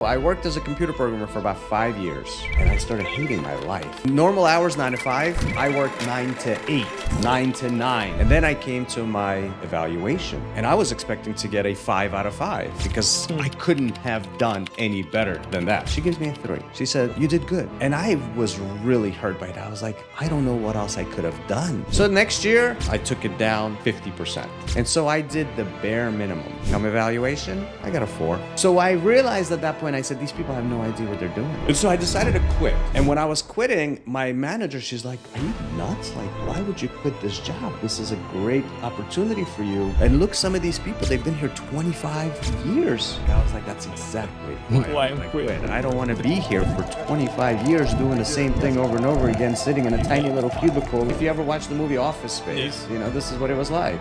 I worked as a computer programmer for about 5 years, and I started hating my life. Normal hours, 9 to 5. I worked 9 to 8, 9 to 9. And then I came to my evaluation, and I was expecting to get a 5 out of 5 because I couldn't have done any better than that. She gives me a 3. She said, you did good. And I was really hurt by that. I was like, I don't know what else I could have done. So next year, I took it down 50%. And so I did the bare minimum. Come evaluation, I got a 4. So I realized at that point, I said, these people have no idea what they're doing. And so I decided to quit. And when I was quitting, my manager, she's like, are you nuts? Like, why would you quit this job? This is a great opportunity for you. And look, some of these people, they've been here 25 years. And I was like, that's exactly why I quit. And I don't want to be here for 25 years doing the same thing over and over again, sitting in a tiny little cubicle. If you ever watched the movie Office Space, you know, this is what it was like.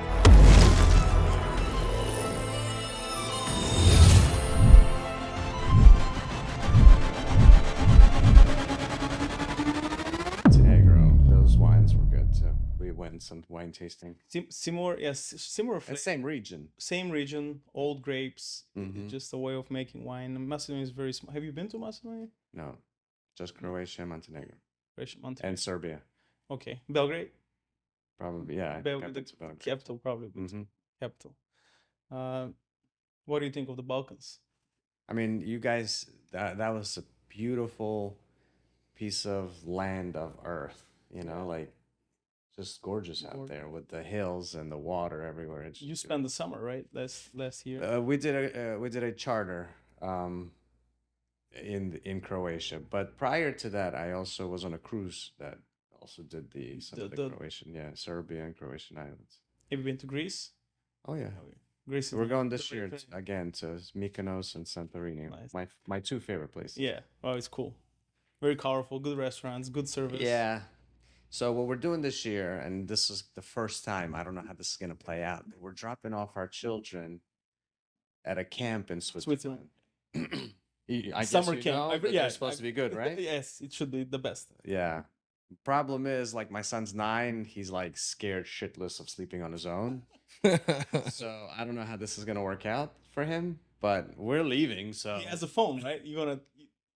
Some wine tasting. Similar, yes, similar. Same region. Same region, old grapes, just a way of making wine. Macedonia is very small. Have you been to Macedonia? No, just Croatia, Montenegro. Montenegro. And Serbia. Okay, Belgrade? Probably, yeah. The capital, probably. Capital. What do you think of the Balkans? I mean, you guys, that was a beautiful piece of land of earth, you know, like, just gorgeous out there with the hills and the water everywhere. It's you spent the summer, right? Last year. We did a charter in Croatia, but prior to that, I also was on a cruise that also did the Croatian, Serbia and Croatian islands. Have you been to Greece? Oh yeah, Greece. We're going this year again to Mykonos and Santorini. Nice. My 2 favorite places. Yeah, oh, it's cool. Very colorful, good restaurants, good service. Yeah. So what we're doing this year, and this is the first time, I don't know how this is going to play out, but we're dropping off our children at a camp in Switzerland. I Summer guess camp. They're supposed to be good, right? Yes, it should be the best. Yeah. Problem is, like, my son's 9. He's, like, scared shitless of sleeping on his own. So I don't know how this is going to work out for him, but we're leaving, so... He has a phone, right? You want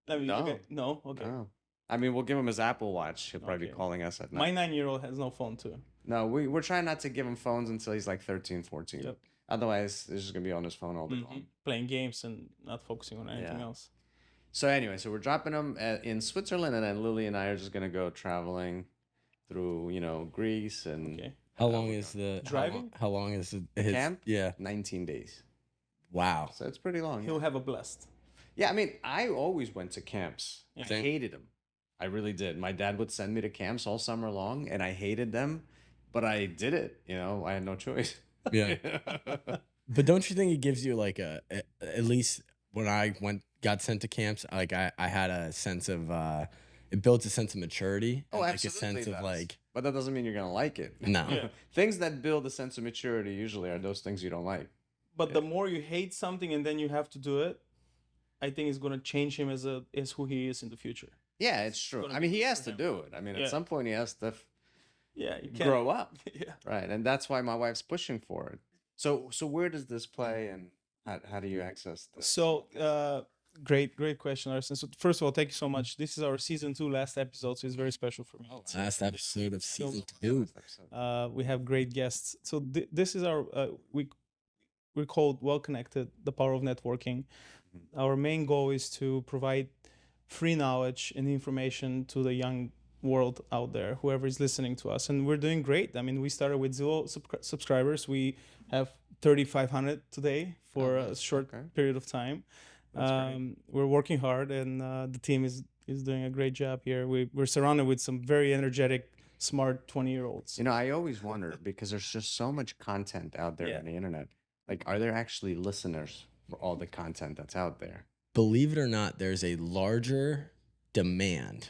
to... No. Okay. No? Okay. No. I mean, we'll give him his Apple Watch. He'll probably be calling us at night. My 9-year-old has no phone too. No, we're trying not to give him phones until he's like 13, 14. Yep. Otherwise, he's just going to be on his phone all day long. Playing games and not focusing on anything else. So anyway, we're dropping him in Switzerland, and then Lily and I are just going to go traveling through, Greece. And How long is the... Driving? How long is his camp? Yeah. 19 days. Wow. So it's pretty long. He'll have a blast. Yeah, I mean, I always went to camps. Yeah. I hated them. I really did. My dad would send me to camps all summer long, and I hated them, but I did it. I had no choice. Yeah. But don't you think it gives you like at least when I got sent to camps, like I had a sense of it built a sense of maturity. Oh, and absolutely. Like a sense of like. But that doesn't mean you're gonna like it. No. Yeah. Things that build a sense of maturity usually are those things you don't like. But the more you hate something and then you have to do it, I think it's gonna change him as who he is in the future. Yeah, it's true. I mean, he has to do it. I mean, at some point he has to you can't grow up. Yeah. Right. And that's why my wife's pushing for it. So where does this play, and how do you access this? So, great question, Arsen. So first of all, thank you so much. This is our season 2 last episode, so it's very special for me. Last episode of season 2. We have great guests. So this is our we're called Well Connected, the power of networking. Our main goal is to provide free knowledge and information to the young world out there, whoever is listening to us, and we're doing great. I mean, we started with 0 subscribers. We have 3,500 today for a short period of time. We're working hard, and the team is doing a great job here. We're surrounded with some very energetic, smart 20-year-olds. I always wonder, because there's just so much content out there on the internet. Like, are there actually listeners for all the content that's out there? Believe it or not, there's a larger demand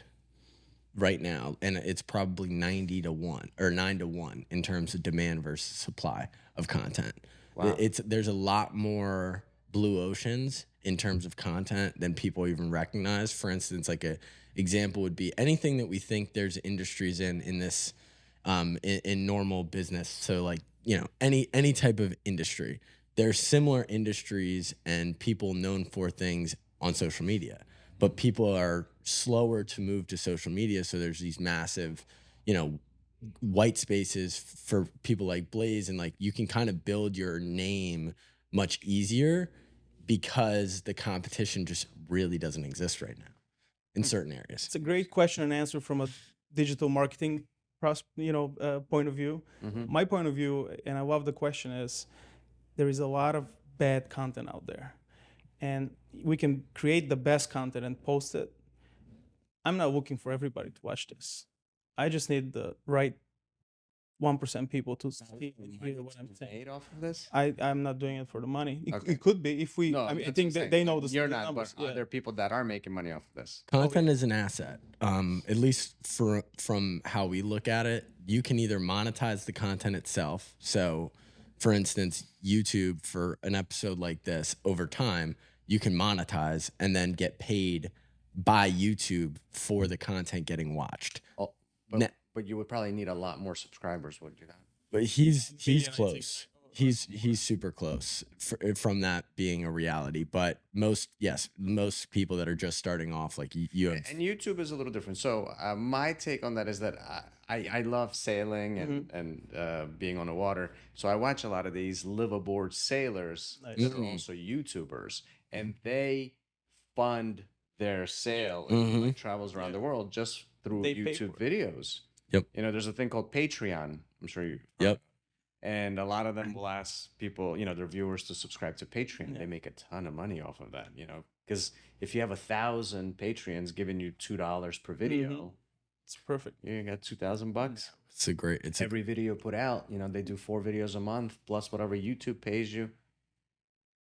right now, and it's probably 90 to 1 or 9 to 1 in terms of demand versus supply of content. Wow. There's a lot more blue oceans in terms of content than people even recognize. For instance, like a example would be anything that we think there's industries in this in normal business. So like, any type of industry. There's similar industries and people known for things on social media. But people are slower to move to social media, so there's these massive, white spaces for people like Blaze, and like you can kind of build your name much easier because the competition just really doesn't exist right now in certain areas. It's a great question and answer from a digital marketing point of view. My point of view, and I love the question, is there is a lot of bad content out there, and we can create the best content and post it. I'm not looking for everybody to watch this. I just need the right 1% people to see and hear what I'm saying. Made off of this? I'm not doing it for the money. Okay. It could be if we. No, I mean, I that's think what I'm they saying. know the You're the not, numbers. but are there people that are making money off of this? Content is an asset. At least from how we look at it, you can either monetize the content itself. So, for instance, YouTube for an episode like this, over time, you can monetize and then get paid by YouTube for the content getting watched. Oh, but you would probably need a lot more subscribers, would you not? But he's Million, I think, close. He's super close from that being a reality. But most people that are just starting off, like you have. And YouTube is a little different. So my take on that is that I love sailing and being on the water. So I watch a lot of these liveaboard sailors that are also YouTubers, and they fund their sail and like, travels around the world just through They pay YouTube for it. videos. Yep. There's a thing called Patreon. I'm sure you. Yep. And a lot of them will ask people, their viewers to subscribe to Patreon. They make a ton of money off of that, because if you have 1,000 Patreons giving you $2 per video, It's perfect. you got $2,000. It's Every video put out, they do 4 videos a month plus whatever YouTube pays you.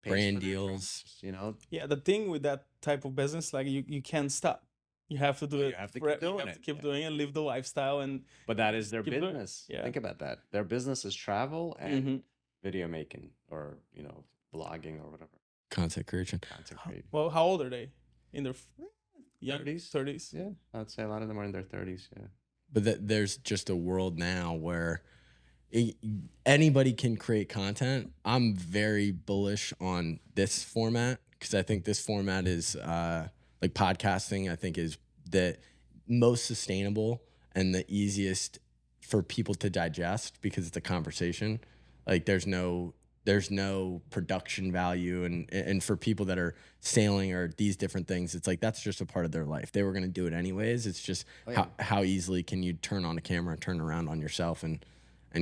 brand deals. Yeah, the thing with that type of business, like you can't stop. You have to do it. You have to keep forever. doing You have it. to keep Yeah. doing it, live the lifestyle, and But that is their Keep doing it. business. Yeah. Think about that. Their business is travel and video making, or blogging or whatever, Content creation. content creating. well, how old are they? In their young 30s? 30s. Yeah, I'd say a lot of them are in their 30s. Yeah. But there's just a world now where anybody can create content. I'm very bullish on this format because I think this format is like podcasting. I think is the most sustainable and the easiest for people to digest because it's a conversation. Like there's no production value, and for people that are sailing or these different things, it's like that's just a part of their life. They were going to do it anyways. It's just how easily can you turn on a camera and turn around on yourself and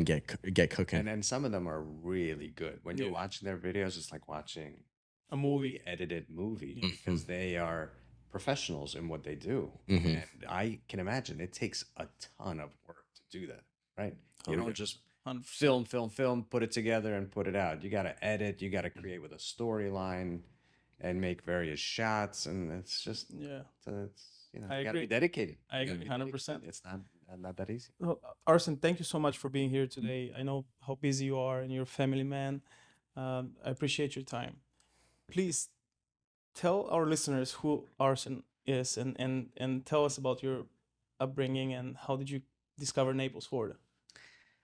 get cooking. And then some of them are really good. When you're watching their videos, it's like watching A movie. edited movie because they are professionals in what they do. And I can imagine it takes a ton of work to do that, right? You don't just film, put it together and put it out. You got to edit, you got to create with a storyline and make various shots. And it's just, it's, you I got to be agree. dedicated. I You gotta agree, be 100%. dedicated. It's not that easy. Well, Arsen, thank you so much for being here today. I know how busy you are and you're a family man. I appreciate your time. Please tell our listeners who Arsen is and tell us about your upbringing and how did you discover Naples, Florida?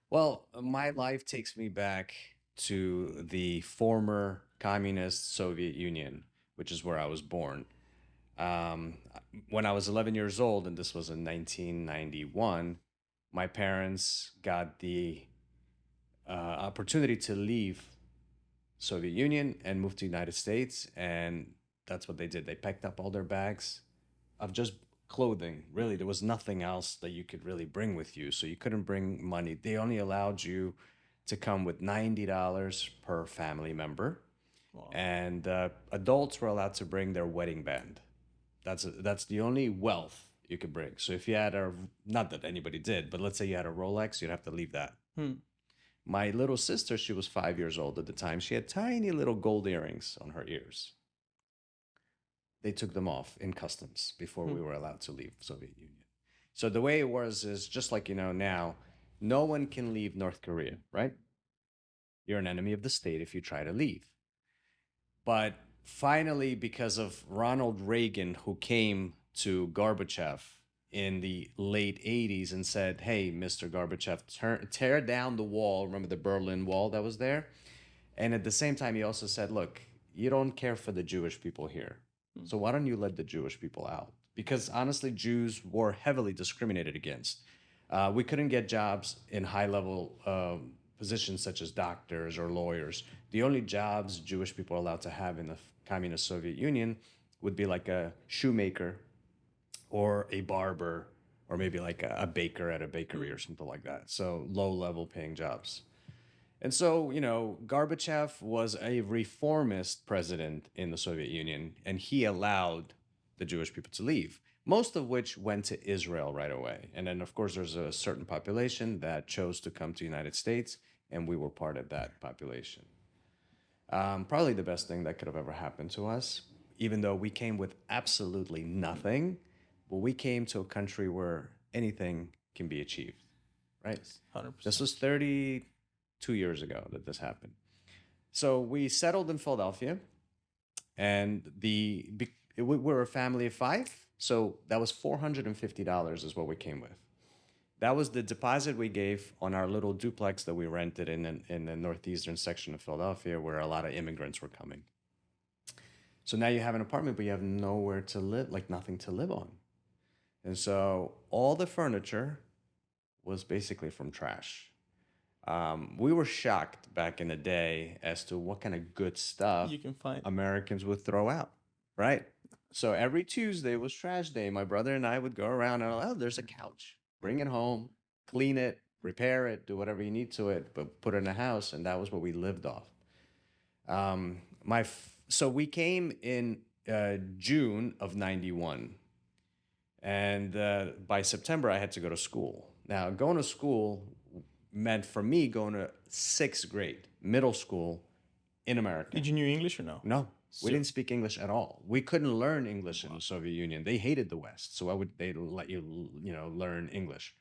Well, my life takes me back to the former communist Soviet Union, which is where I was born. When I was 11 years old, and this was in 1991, my parents got the opportunity to leave Soviet Union and move to the United States, and that's what they did. They packed up all their bags of just clothing. Really, there was nothing else that you could really bring with you, so you couldn't bring money. They only allowed you to come with $90 per family member. Wow. And adults were allowed to bring their wedding band. That's the only wealth you could bring. So if you had not that anybody did, but let's say you had a Rolex, you'd have to leave that. My little sister, she was 5 years old at the time. She had tiny little gold earrings on her ears. They took them off in customs before we were allowed to leave Soviet Union. So the way it was is just like now, no one can leave North Korea, right? You're an enemy of the state if you try to leave. But finally, because of Ronald Reagan, who came to Gorbachev in the late 80s and said, hey, Mr. Gorbachev, tear down the wall. Remember the Berlin Wall that was there? And at the same time, he also said, look, you don't care for the Jewish people here. So why don't you let the Jewish people out? Because honestly, Jews were heavily discriminated against. We couldn't get jobs in high-level positions such as doctors or lawyers. The only jobs Jewish people are allowed to have in the communist Soviet Union would be like a shoemaker or a barber or maybe like a baker at a bakery or something like that. So low-level paying jobs. And so, Gorbachev was a reformist president in the Soviet Union, and he allowed the Jewish people to leave, most of which went to Israel right away. And then, of course, there's a certain population that chose to come to the United States, and we were part of that population. Probably the best thing that could have ever happened to us, even though we came with absolutely nothing, but we came to a country where anything can be achieved, right? 100%. This was 32 years ago that this happened. So we settled in Philadelphia, and we were a family of 5, so that was $450 is what we came with. That was the deposit we gave on our little duplex that we rented in the northeastern section of Philadelphia, where a lot of immigrants were coming. So now you have an apartment, but you have nowhere to live, like nothing to live on. And so all the furniture was basically from trash. We were shocked back in the day as to what kind of good stuff You can find. Americans would throw out, right? So every Tuesday was trash day. My brother and I would go around and, oh, there's a couch. Bring it home, clean it, repair it, do whatever you need to it, but put it in the house, and that was what we lived off. So we came in June of 91, and by September I had to go to school. Now, going to school meant for me going to 6th grade, middle school in America. Did you know English or no? No, we didn't speak English at all. We couldn't learn English in the Soviet Union. They hated the West, so they'd let you, learn English.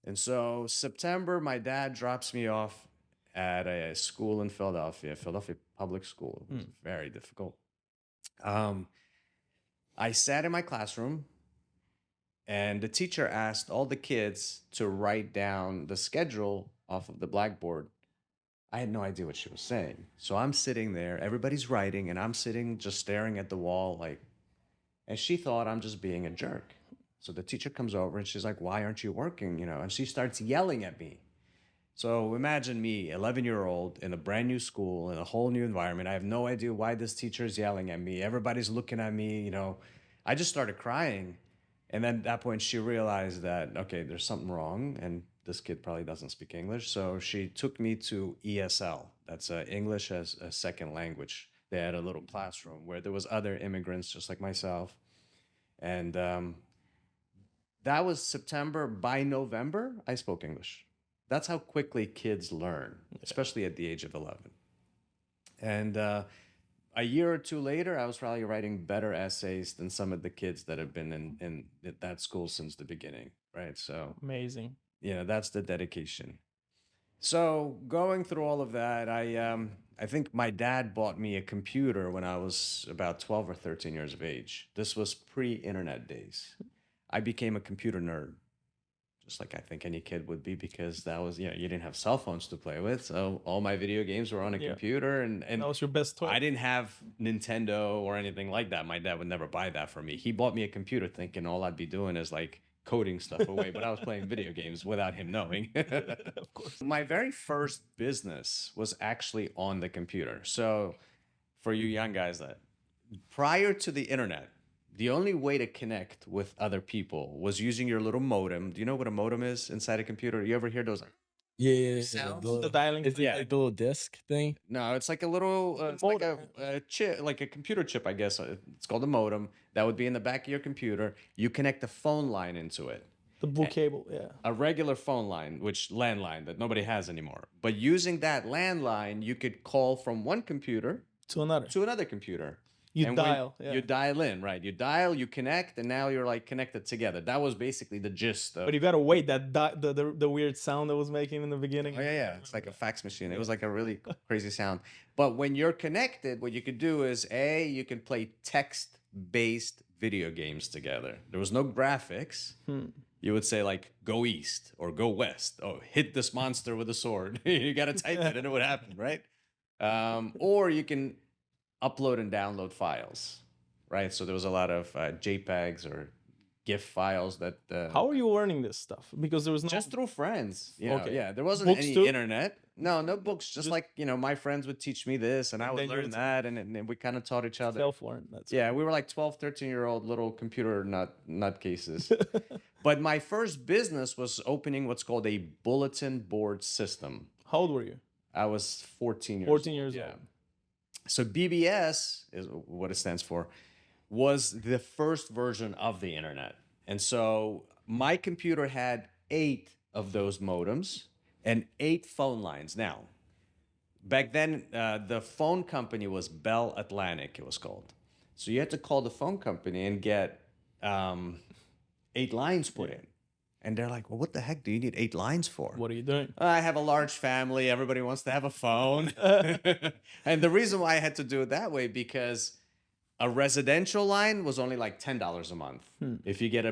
And so September, my dad drops me off at a school in Philadelphia public school. It was very difficult. I sat in my classroom, and the teacher asked all the kids to write down the schedule off of the blackboard. I had no idea what she was saying. So I'm sitting there, everybody's writing, and I'm sitting just staring at the wall and she thought I'm just being a jerk. So the teacher comes over and she's like, why aren't you working? And she starts yelling at me. So imagine me, 11-year-old in a brand new school, in a whole new environment. I have no idea why this teacher is yelling at me. Everybody's looking at me, I just started crying. And then at that point, she realized that, okay, there's something wrong, and this kid probably doesn't speak English. So she took me to ESL. That's English as a second language. They had a little classroom where there was other immigrants just like myself. And that was September. By November, I spoke English. That's how quickly kids learn, especially at the age of 11. And a year or two later, I was probably writing better essays than some of the kids that have been in that school since the beginning, right? So Amazing. that's the dedication. So going through all of that, I think my dad bought me a computer when I was about 12 or 13 years of age. This was pre-internet days. I became a computer nerd, just like I think any kid would be, because that was, you didn't have cell phones to play with. So all my video games were on a computer, and That was your best toy. I didn't have Nintendo or anything like that. My dad would never buy that for me. He bought me a computer thinking all I'd be doing is like coding stuff away, but I was playing video games without him knowing. Of course. My very first business was actually on the computer. So for you young guys, that prior to the internet, the only way to connect with other people was using your little modem. Do you know what a modem is inside a computer? You ever hear those? Yeah. Sounds? The dialing. It's like the little disc thing. No, it's like a little, it's like a chip, like a computer chip, I guess. It's called a modem. That would be in the back of your computer. You connect a phone line into it. The blue cable, yeah. A regular phone line, which landline that nobody has anymore. But using that landline, you could call from one computer To another. computer. You And dial. when Yeah. You dial in, right? You dial, you connect, and now you're like connected together. That was basically the gist of. But you gotta wait. The weird sound that was making in the beginning. Oh yeah. It's like a fax machine. It was like a really crazy sound. But when you're connected, what you could do is you can play text-based video games together. There was no graphics. You would say like go east or go west. Oh, hit this monster with a sword. You gotta type it and it would happen, right? Or you can upload and download files. right? So there was a lot of JPEGs or GIF files that How are you learning this stuff? Because there was no just through friends, you know. Okay. Yeah, there wasn't Books any too? internet. No, no books. Just like, you know, my friends would teach me this and I would then you learn would that, and we kind of taught each other. self-learn. That's Yeah, we were like 12, 13-year-old little computer nutcases. But my first business was opening what's called a bulletin board system. How old were you? I was 14 years 14 old. years Yeah. old. So BBS is what it stands for, was the first version of the internet. And so my computer had 8 of those modems and 8 phone lines. Now, back then, the phone company was Bell Atlantic, it was called. So you had to call the phone company and get 8 lines put in. And they're like, well, what the heck do you need 8 lines for? What are you doing? I have a large family. Everybody wants to have a phone. And the reason why I had to do it that way, because a residential line was only like $10 a month. If you get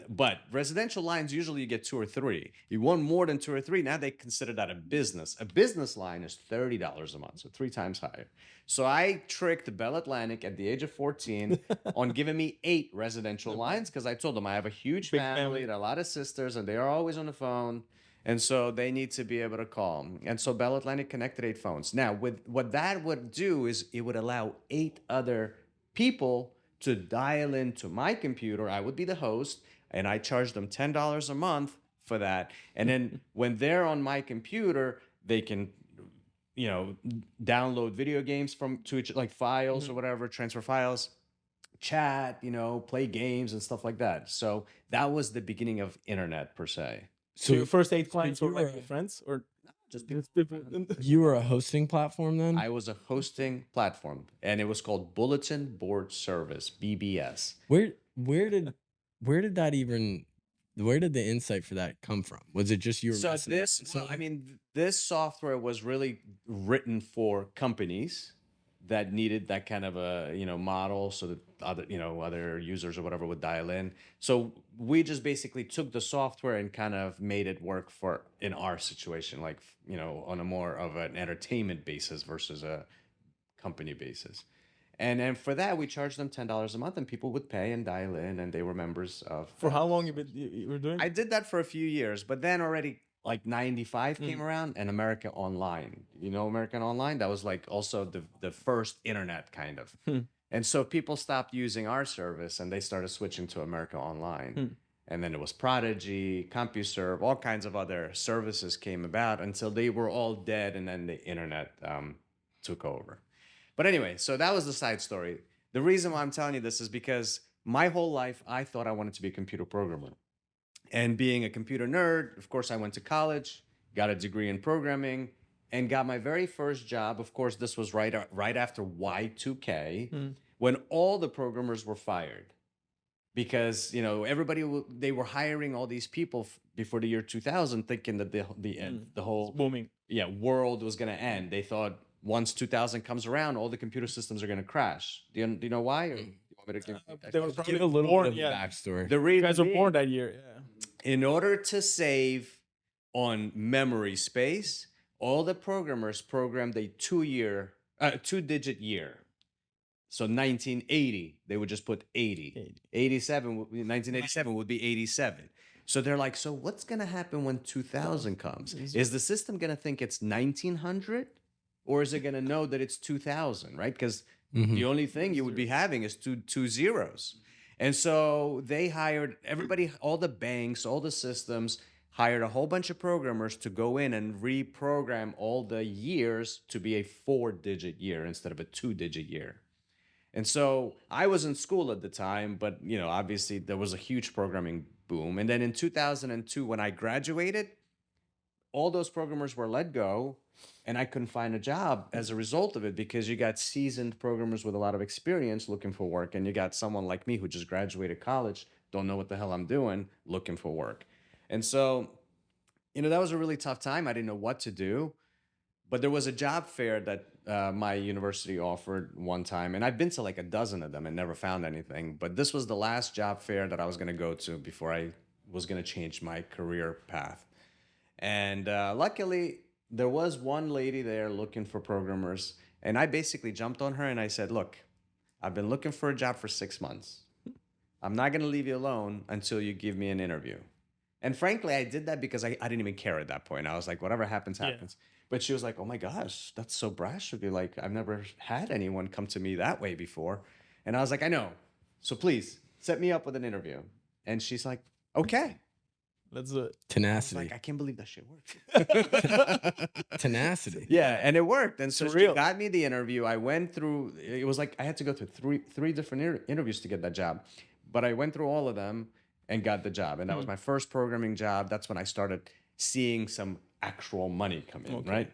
but residential lines, usually you get 2 or 3. You want more than 2 or 3, now they consider that a business. A business line is $30 a month, so 3 times higher. So I tricked Bell Atlantic at the age of 14 on giving me 8 residential lines, because I told them I have a huge Big family, family. and a lot of sisters, and they are always on the phone. And so they need to be able to call. And so Bell Atlantic connected 8 phones. Now, with what that would do is it would allow 8 other people to dial into my computer. I would be the host, and I charge them $10 a month for that. And then when they're on my computer, they can, you know, download video games to each, like files or whatever, transfer files, chat, you know, play games and stuff like that. So that was the beginning of internet per se. So your first 8 clients you were like were- your friends, or Just people. just people? You were a hosting platform then? I was a hosting platform, and it was called Bulletin Board Service, BBS. Where did that even where did the insight for that come from? Was it just you were So messing this, with well, I something? mean, this software was really written for companies that needed that kind of a, you know, model, so that other users or whatever would dial in. So we just basically took the software and kind of made it work for in our situation, like, you know, on a more of an entertainment basis versus a company basis. And for that, we charged them $10 a month, and people would pay and dial in, and they were members of. For how long you were doing? I did that for a few years, but then already like 95 came around, and America Online. You know American Online? That was like also the first internet kind of. And so people stopped using our service, and they started switching to America Online. And then it was Prodigy, CompuServe, all kinds of other services came about until they were all dead, and then the internet took over. But anyway, so that was the side story. The reason why I'm telling you this is because my whole life, I thought I wanted to be a computer programmer. And being a computer nerd, of course, I went to college, got a degree in programming, and got my very first job. Of course, this was right after Y2K, when all the programmers were fired. Because, you know, they were hiring all these people before the year 2000, thinking that the whole booming. world was going to end. They thought once 2000 comes around, all the computer systems are going to crash. Do you know why? Or do you want me to give? They were probably Give a little born, bit of yeah. backstory. The You reason guys were being, born that year. Yeah. in order to save on memory space, all the programmers programmed a 2-digit year. So 1980, they would just put 80. 1987 would be 87. So they're like, so what's going to happen when 2000 comes? Is the system going to think it's 1900? Or is it going to know that it's 2000, right? Because the only thing you would be having is two zeros. And so they hired everybody, all the banks, all the systems, hired a whole bunch of programmers to go in and reprogram all the years to be a 4-digit year instead of a 2-digit year. And so I was in school at the time, but, you know, obviously there was a huge programming boom. And then in 2002, when I graduated, all those programmers were let go, and I couldn't find a job as a result of it, because you got seasoned programmers with a lot of experience looking for work, and you got someone like me who just graduated college, don't know what the hell I'm doing, looking for work. And so, you know, that was a really tough time. I didn't know what to do. But there was a job fair that my university offered one time, and I've been to like a dozen of them and never found anything. But this was the last job fair that I was going to go to before I was going to change my career path. And luckily, there was one lady there looking for programmers, and I basically jumped on her and I said, look, I've been looking for a job for 6 months. I'm not going to leave you alone until you give me an interview. And frankly, I did that because I didn't even care at that point. I was like, whatever happens, Yeah. happens. But she was like, oh my gosh, that's so brash of you. Like, I've never had anyone come to me that way before. And I was like, I know. So please set me up with an interview. And she's like, okay. Let's do it. I was Tenacity. like, I can't believe that shit worked. Tenacity. Yeah, and it worked. And so she Surreal. got me the interview. I went through, it was like I had to go through three different interviews to get that job. But I went through all of them and got the job. And that was my first programming job. That's when I started seeing some actual money come in, right?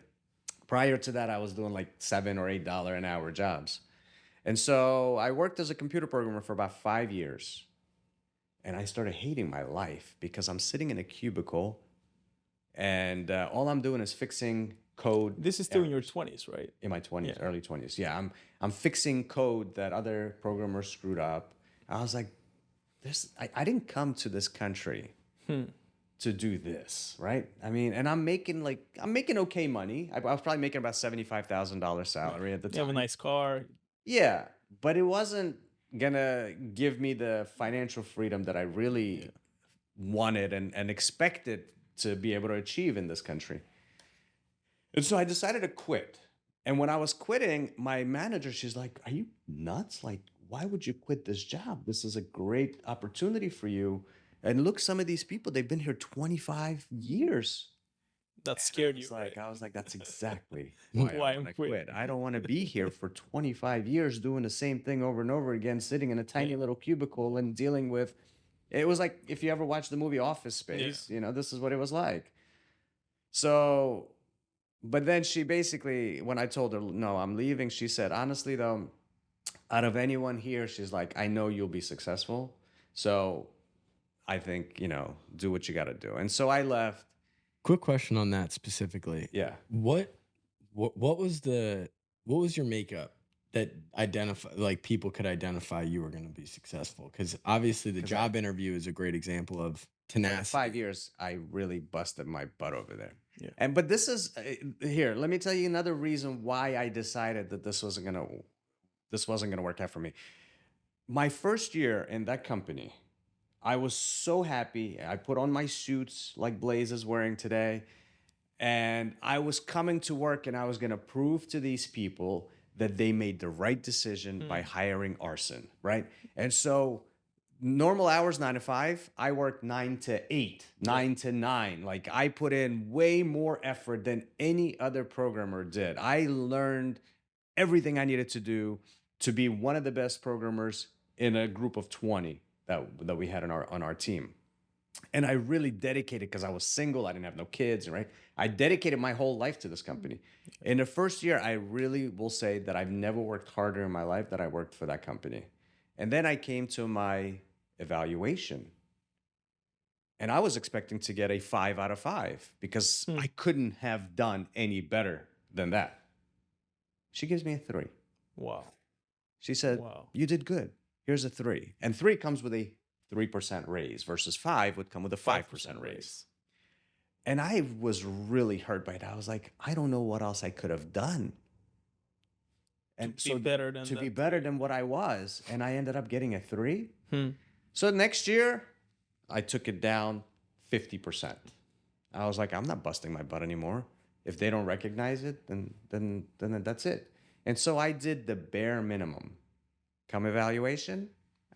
Prior to that, I was doing like $7 or $8 an hour jobs. And so I worked as a computer programmer for about 5 years. And I started hating my life because I'm sitting in a cubicle and all I'm doing is fixing code. This is still in your 20s, right? In my 20s, Yeah. early 20s. Yeah, I'm fixing code that other programmers screwed up. I was like, I didn't come to this country to do this, right? I mean, and I'm making okay money. I was probably making about $75,000 salary at the time. You have a nice car. Yeah, but it wasn't gonna give me the financial freedom that I really wanted and expected to be able to achieve in this country. And so I decided to quit. And when I was quitting, my manager, she's like, are you nuts? Like, why would you quit this job? This is a great opportunity for you. And look, some of these people, they've been here 25 years. That scared you. I was like, that's exactly Why why I I'm want to quitting. quit. I don't want to be here for 25 years doing the same thing over and over again, sitting in a tiny little cubicle and dealing with. It was like if you ever watched the movie Office Space, this is what it was like. So, but then she basically, when I told her, no, I'm leaving, she said, honestly, though, out of anyone here, she's like, I know you'll be successful. So I think, do what you got to do. And so I left. Quick question on that specifically. Yeah. What was your makeup that people could identify you were going to be successful? Because obviously the job interview is a great example of tenacity. 5 years, I really busted my butt over there. Yeah. But this is here. Let me tell you another reason why I decided that this wasn't gonna work out for me. My first year in that company, I was so happy. I put on my suits like Blaze is wearing today. And I was coming to work and I was going to prove to these people that they made the right decision by hiring Arsen, right? And so normal hours, 9 to 5, I worked 9 to 8, 9 to 9. Like I put in way more effort than any other programmer did. I learned everything I needed to do to be one of the best programmers in a group of 20 that we had on our team. And I really dedicated, because I was single, I didn't have no kids, right? I dedicated my whole life to this company. In the first year, I really will say that I've never worked harder in my life than I worked for that company. And then I came to my evaluation. And I was expecting to get a 5 out of 5 because I couldn't have done any better than that. She gives me a 3. Wow. She said, Wow. you did good. Here's a 3. And 3 comes with a 3% raise versus 5 would come with a 5% raise. And I was really hurt by it. I was like, I don't know what else I could have done. And To be better than to be that better than what I was. And I ended up getting a 3. So next year, I took it down 50%. I was like, I'm not busting my butt anymore. If they don't recognize it, then that's it. And so I did the bare minimum. Come evaluation,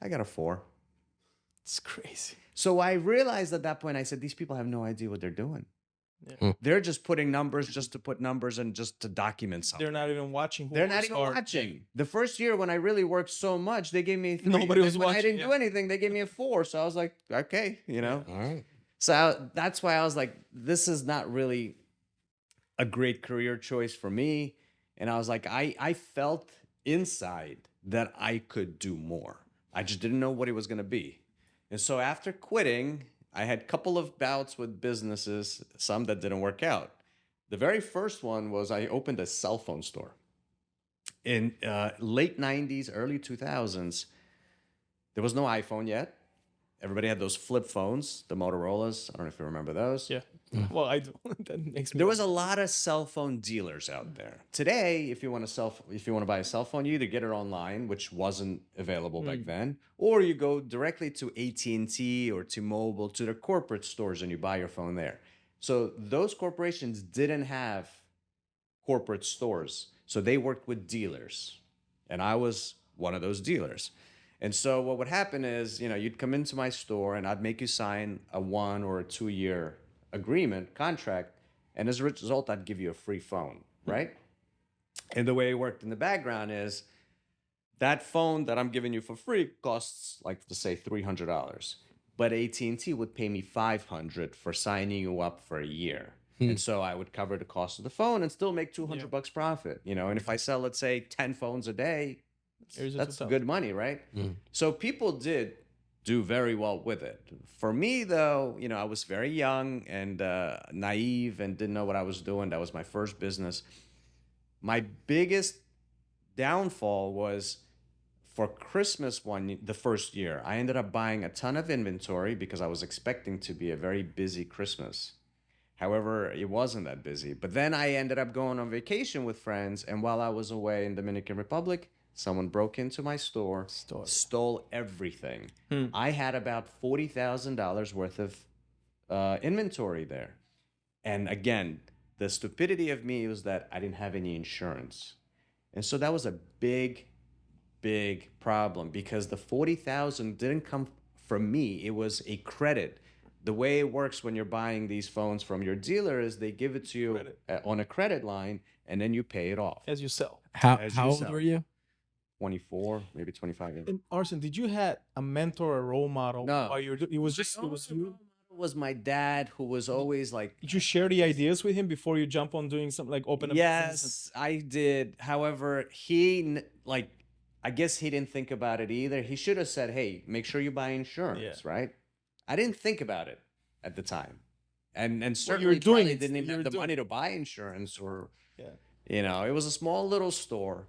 I got a 4. It's crazy. So I realized at that point, I said, these people have no idea what they're doing. Yeah. They're just putting numbers just to put numbers and just to document something. They're not even watching. They're not even watching. The first year when I really worked so much, they gave me a 3. Nobody was when watching. I didn't do anything. They gave me a 4. So I was like, okay, All right. So that's why I was like, this is not really a great career choice for me. And I was like, I felt inside that I could do more. I just didn't know what it was going to be. And so after quitting, I had a couple of bouts with businesses, some that didn't work out. The very first one was I opened a cell phone store. In late 90s, early 2000s, there was no iPhone yet. everybody had those flip phones, the Motorola's. I don't know if you remember those. Yeah. Well, I do. That makes me. There was a lot of cell phone dealers out there. Today, if you want to buy a cell phone, you either get it online, which wasn't available back then, or you go directly to AT&T or T-Mobile, to their corporate stores, and you buy your phone there. So those corporations didn't have corporate stores, so they worked with dealers, and I was one of those dealers. And so what would happen is, you'd come into my store and I'd make you sign a 1 or a 2 year agreement contract, and as a result, I'd give you a free phone, right? And the way it worked in the background is that phone that I'm giving you for free costs, like, to say $300, but AT&T would pay me $500 for signing you up for a year. And so I would cover the cost of the phone and still make $200 profit, And if I sell, let's say, 10 phones a day, that's good money, right? So people did do very well with it. For me, though, I was very young and naive and didn't know what I was doing. That was my first business. My biggest downfall was for Christmas the first year. I ended up buying a ton of inventory because I was expecting to be a very busy Christmas. However, it wasn't that busy. But then I ended up going on vacation with friends, and while I was away in Dominican Republic, someone broke into my store, stole everything. I had about $40,000 worth of inventory there. And again, the stupidity of me was that I didn't have any insurance. And so that was a big, big problem because the $40,000 didn't come from me. It was a credit. The way it works when you're buying these phones from your dealer is they give it to you on a credit line, and then you pay it off. As you sell. How old were you? 24, maybe 25 years. And Arsen, did you have a mentor or role model? No. While it was you? It was my dad, who was always like... Did you share the ideas with him before you jump on doing something like open a business? Yes, I did. However, I guess he didn't think about it either. He should have said, hey, make sure you buy insurance, right? I didn't think about it at the time. And certainly didn't even have the money to buy insurance or, it was a small little store.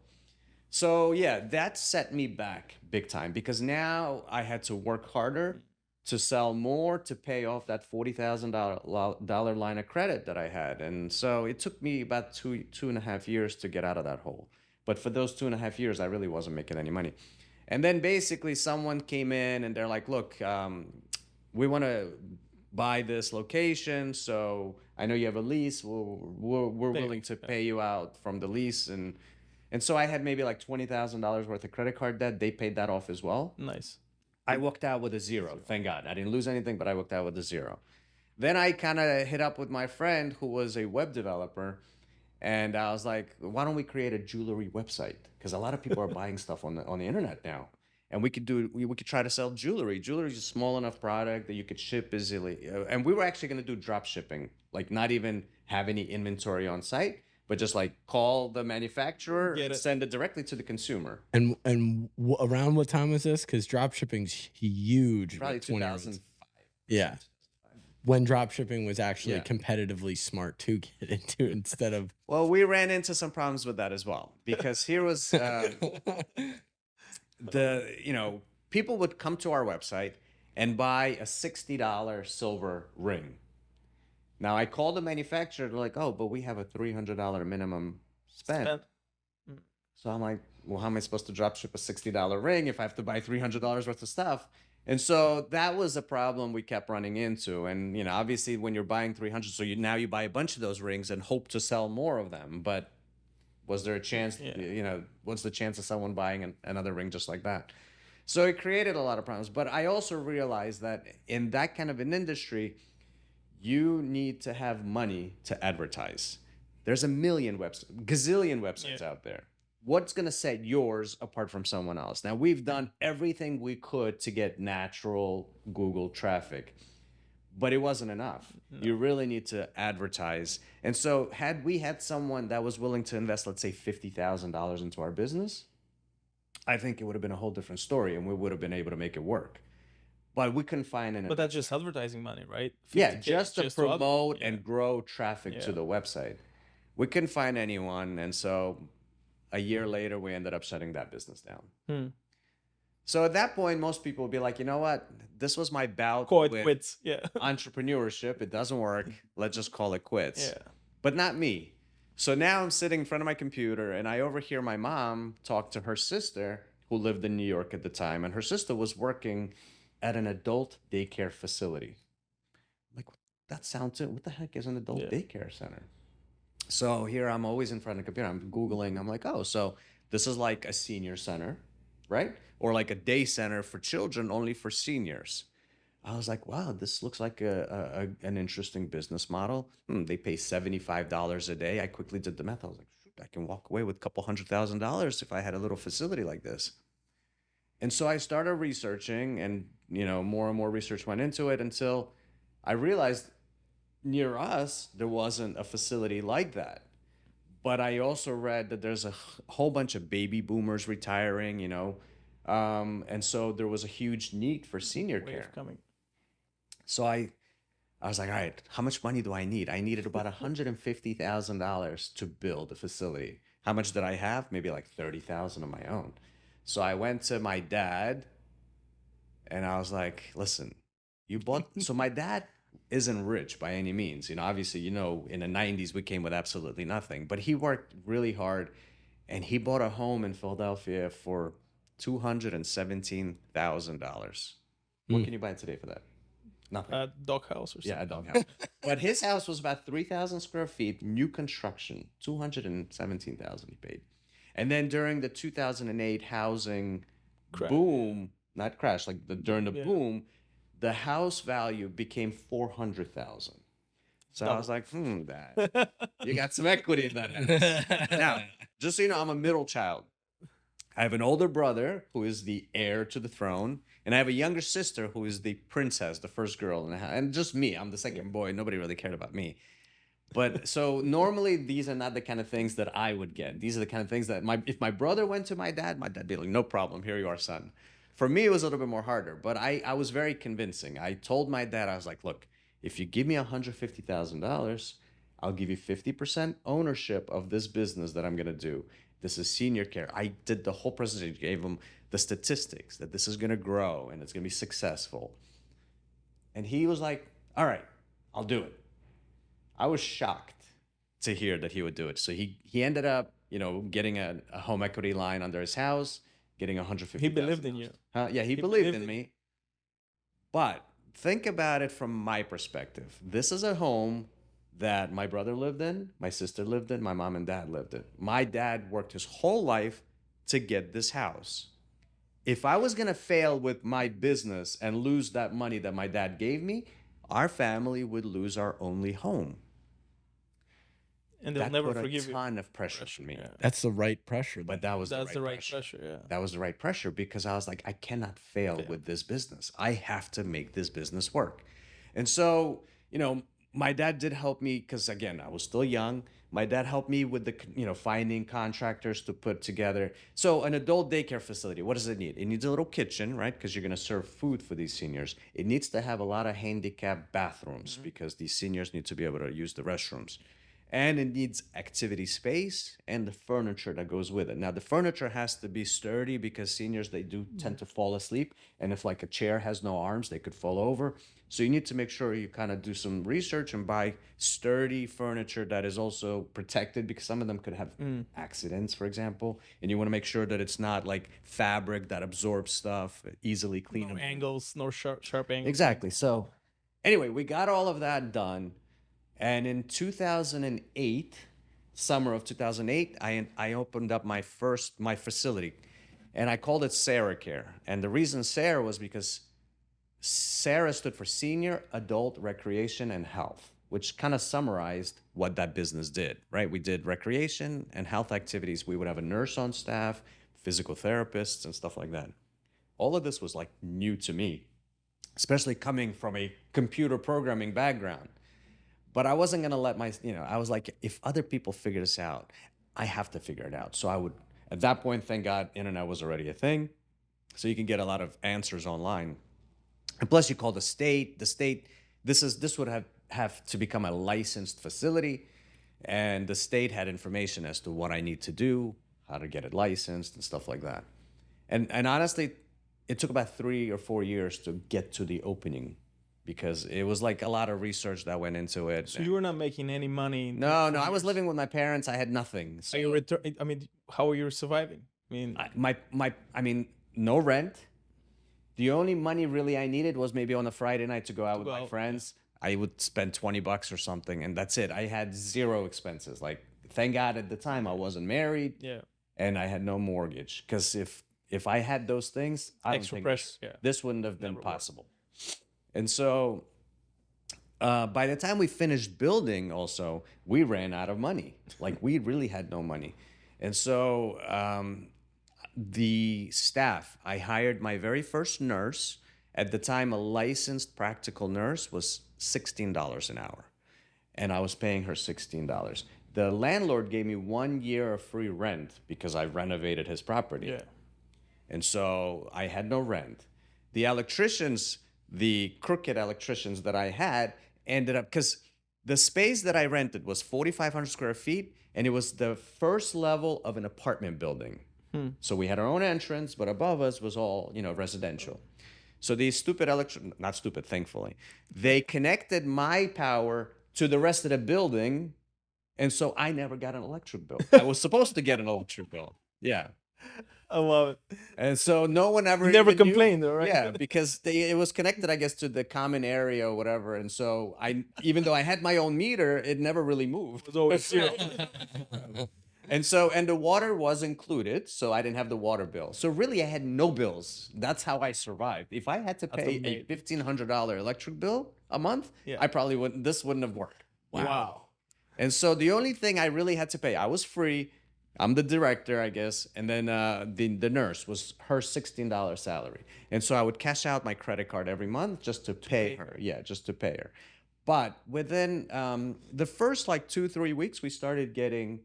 So yeah, that set me back big time because now I had to work harder to sell more to pay off that $40,000 line of credit that I had. And so it took me about two and a half years to get out of that hole. But for those 2.5 years, I really wasn't making any money. And then basically someone came in and they're like, look, we want to buy this location. So I know you have a lease. We're willing to pay you out from the lease. And so I had maybe like $20,000 worth of credit card debt. They paid that off as well. Nice. I walked out with a zero. Thank God. I didn't lose anything, but I walked out with a zero. Then I kind of hit up with my friend who was a web developer. And I was like, why don't we create a jewelry website? Because a lot of people are buying stuff on the internet now. And we could try to sell jewelry. Jewelry is a small enough product that you could ship easily. And we were actually going to do drop shipping, like not even have any inventory on site, but just like call the manufacturer and send it directly to the consumer. And around what time was this? Because drop shipping's huge. Probably 2005. Yeah. When drop shipping was actually competitively smart to get into instead of... Well, we ran into some problems with that as well. Because here was... people would come to our website and buy a $60 silver ring. Now, I called the manufacturer. They're like, oh, but we have a $300 minimum spend. So I'm like, well, how am I supposed to drop ship a $60 ring if I have to buy $300 worth of stuff? And so that was a problem we kept running into. And, obviously when you're buying 300, so now you buy a bunch of those rings and hope to sell more of them. But was there a chance, what's the chance of someone buying another ring just like that? So it created a lot of problems. But I also realized that in that kind of an industry, you need to have money to advertise. There's a gazillion websites out there. What's going to set yours apart from someone else? Now, we've done everything we could to get natural Google traffic, but it wasn't enough. No. You really need to advertise. And so had we had someone that was willing to invest, let's say, $50,000 into our business, I think it would have been a whole different story and we would have been able to make it work. But we couldn't find any. But that's just advertising money, right? Just to promote and grow traffic to the website. We couldn't find anyone, and so a year later, we ended up shutting that business down. So at that point, most people would be like, you know what? This was my bout Call it with quits. Yeah. entrepreneurship. It doesn't work. Let's just call it quits. Yeah. But not me. So now I'm sitting in front of my computer and I overhear my mom talk to her sister who lived in New York at the time. And her sister was working at an adult daycare facility. I'm like, that sounds it. What the heck is an adult daycare center? So here I'm always in front of the computer. I'm Googling. I'm like, oh, so this is like a senior center, right? Or like a day center for children, only for seniors. I was like, wow, this looks like an interesting business model. They pay $75 a day. I quickly did the math. I was like, shoot, I can walk away with a couple $100,000 if I had a little facility like this. And so I started researching, and more and more research went into it until I realized near us there wasn't a facility like that. But I also read that there's a whole bunch of baby boomers retiring, and so there was a huge need for senior Wave care. coming. So I was like, all right, how much money do I need? I needed about $150,000 to build a facility. How much did I have? Maybe like 30,000 of my own. So I went to my dad and I was like, listen, you bought. So my dad isn't rich by any means. Obviously, in the 90s, we came with absolutely nothing, but he worked really hard and he bought a home in Philadelphia for $217,000. What can you buy today for that? Nothing. Doghouse or something. Yeah, a doghouse. But his house was about 3,000 square feet, new construction, 217,000 he paid. And then during the 2008 housing boom, not crash, like during the boom, the house value became 400,000. So I was like, Dad, you got some equity in that house. Now, just so you know, I'm a middle child. I have an older brother who is the heir to the throne, and I have a younger sister who is the princess, the first girl in the house, and just me. I'm the second boy. Nobody really cared about me. But so normally these are not the kind of things that I would get. These are the kind of things that if my brother went to my dad would be like, no problem, here you are, son. For me, it was a little bit more harder, but I was very convincing. I told my dad, I was like, look, if you give me $150,000, I'll give you 50% ownership of this business that I'm going to do. This is senior care. I did the whole presentation, gave him the statistics that this is going to grow and it's going to be successful. And he was like, all right, I'll do it. I was shocked to hear that he would do it. So he ended up, getting a home equity line under his house, getting $150,000. He believed in you. Yeah, he believed in me. But think about it from my perspective. This is a home that my brother lived in, my sister lived in, my mom and dad lived in. My dad worked his whole life to get this house. If I was going to fail with my business and lose that money that my dad gave me, our family would lose our only home. And they'll never forgive you. That put a ton of pressure on me. Yeah. That's the right pressure. But that was That's the right pressure. Yeah. That was the right pressure because I was like, I cannot fail with this business. I have to make this business work. And so, my dad did help me because, again, I was still young. My dad helped me with the, finding contractors to put together. So an adult daycare facility, what does it need? It needs a little kitchen, right? Because you're going to serve food for these seniors. It needs to have a lot of handicapped bathrooms because these seniors need to be able to use the restrooms. And it needs activity space and the furniture that goes with it. Now, the furniture has to be sturdy because seniors, they do tend to fall asleep. And if like a chair has no arms, they could fall over. So you need to make sure you kind of do some research and buy sturdy furniture that is also protected because some of them could have accidents, for example. And you want to make sure that it's not like fabric that absorbs stuff, easily cleanable. No angles, no sharp angles. Exactly. So anyway, we got all of that done. And in 2008, summer of 2008, I opened up my facility, and I called it Sarah Care. And the reason Sarah was because Sarah stood for Senior Adult Recreation and Health, which kind of summarized what that business did, right? We did recreation and health activities. We would have a nurse on staff, physical therapists, and stuff like that. All of this was like new to me, especially coming from a computer programming background. But I wasn't going to let I was like, if other people figure this out, I have to figure it out. So I would, at that point, thank God, internet was already a thing. So you can get a lot of answers online. And plus you call the state, this would have to become a licensed facility. And the state had information as to what I need to do, how to get it licensed and stuff like that. And honestly, it took about 3 or 4 years to get to the opening because it was like a lot of research that went into it. So you were not making any money. No, for I was years. living with my parents. I had nothing. Are So you I mean, how are you surviving? I mean, I mean, no rent. The only money really I needed was maybe on a Friday night to go out with go my out, friends. I would spend $20 or something, and that's it. I had zero expenses. Like, thank God at the time I wasn't married, yeah, and I had no mortgage. Because if I had those things, I don't extra think pressure. Yeah, this wouldn't have been Never worked. possible. And so, by the time we finished building, also we ran out of money. Like we really had no money, and so the staff. I hired my very first nurse. At the time, a licensed practical nurse was $16 an hour, and I was paying her $16. The landlord gave me 1 year of free rent because I renovated his property. yeah. And so I had no rent. The electricians, the crooked electricians that I had, ended up, because the space that I rented was 4,500 square feet, and it was the first level of an apartment building. So we had our own entrance, but above us was all, residential. So these stupid not stupid, thankfully, they connected my power to the rest of the building, and so I never got an electric bill. I was supposed to get an electric bill. Yeah. I love it. And so no one ever You never even knew. complained, though, right? Yeah, because it was connected, I guess, to the common area or whatever. And so even though I had my own meter, it never really moved. It was always zero. And the water was included, so I didn't have the water bill. So really, I had no bills. That's how I survived. If I had to pay a $1,500 electric bill a month, Yeah. I probably wouldn't. This wouldn't have worked. Wow. And so the only thing I really had to pay, I was free. I'm the director, I guess, and then the nurse was her $16 salary, and so I would cash out my credit card every month just to pay her. Yeah, just to pay her. But within the first like 2-3 weeks, we started getting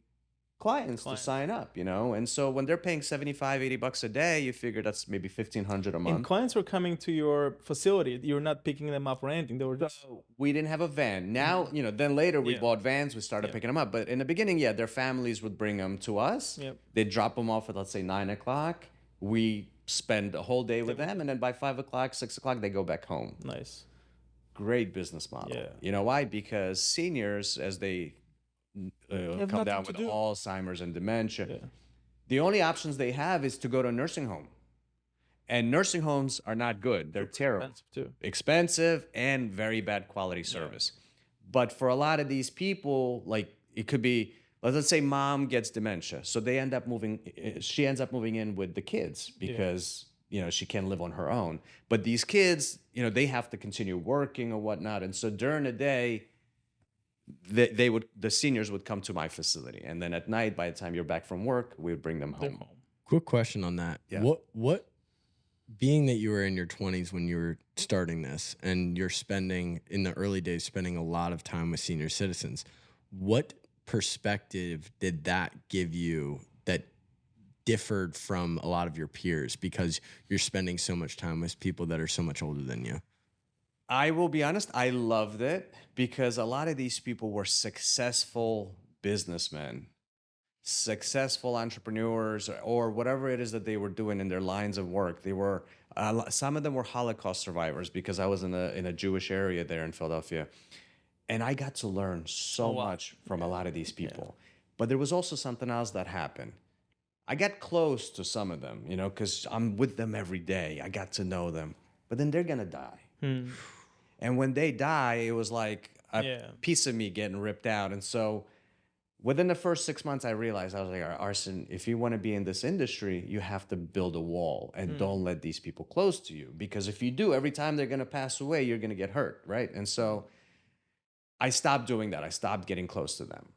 clients to sign up, and so when they're paying $75-$80 a day, you figure that's maybe $1,500 a month. And clients were coming to your facility. You're not picking them up or anything. They were just We didn't have a van. Now, then later we Yeah. bought vans, we started picking them up. But in the beginning, their families would bring them to us. Yep. They'd drop them off at, let's say, 9 o'clock. We spend a whole day with them. And then by 5 o'clock, 6 o'clock, they go back home. nice. Great business model. Yeah. You know why? Because seniors, as they have come nothing down to with do. Alzheimer's and dementia, Yeah. the only options they have is to go to a nursing home. And nursing homes are not good. They're terrible. Expensive too. Expensive and very bad quality service. But for a lot of these people, like it could be, let's say mom gets dementia. So she ends up moving in with the kids because, she can't live on her own. But these kids, they have to continue working or whatnot. And so during the day, the seniors would come to my facility. And then at night, by the time you're back from work, we would bring them home. Quick question on that. Yeah. What being that you were in your 20s when you were starting this and you're spending in the early days spending a lot of time with senior citizens, what perspective did that give you that differed from a lot of your peers because you're spending so much time with people that are so much older than you? I will be honest, I loved it because a lot of these people were successful businessmen, successful entrepreneurs, or whatever it is that they were doing in their lines of work. They were some of them were Holocaust survivors because I was in a Jewish area there in Philadelphia, and I got to learn so much from a lot of these people. But there was also something else that happened. I got close to some of them, because I'm with them every day. I got to know them, but then they're gonna die. And when they die, it was like a piece of me getting ripped out. And so within the first 6 months, I realized, I was like, Arsen, if you want to be in this industry, you have to build a wall and don't let these people close to you. Because if you do, every time they're going to pass away, you're going to get hurt, right? And so I stopped doing that. I stopped getting close to them.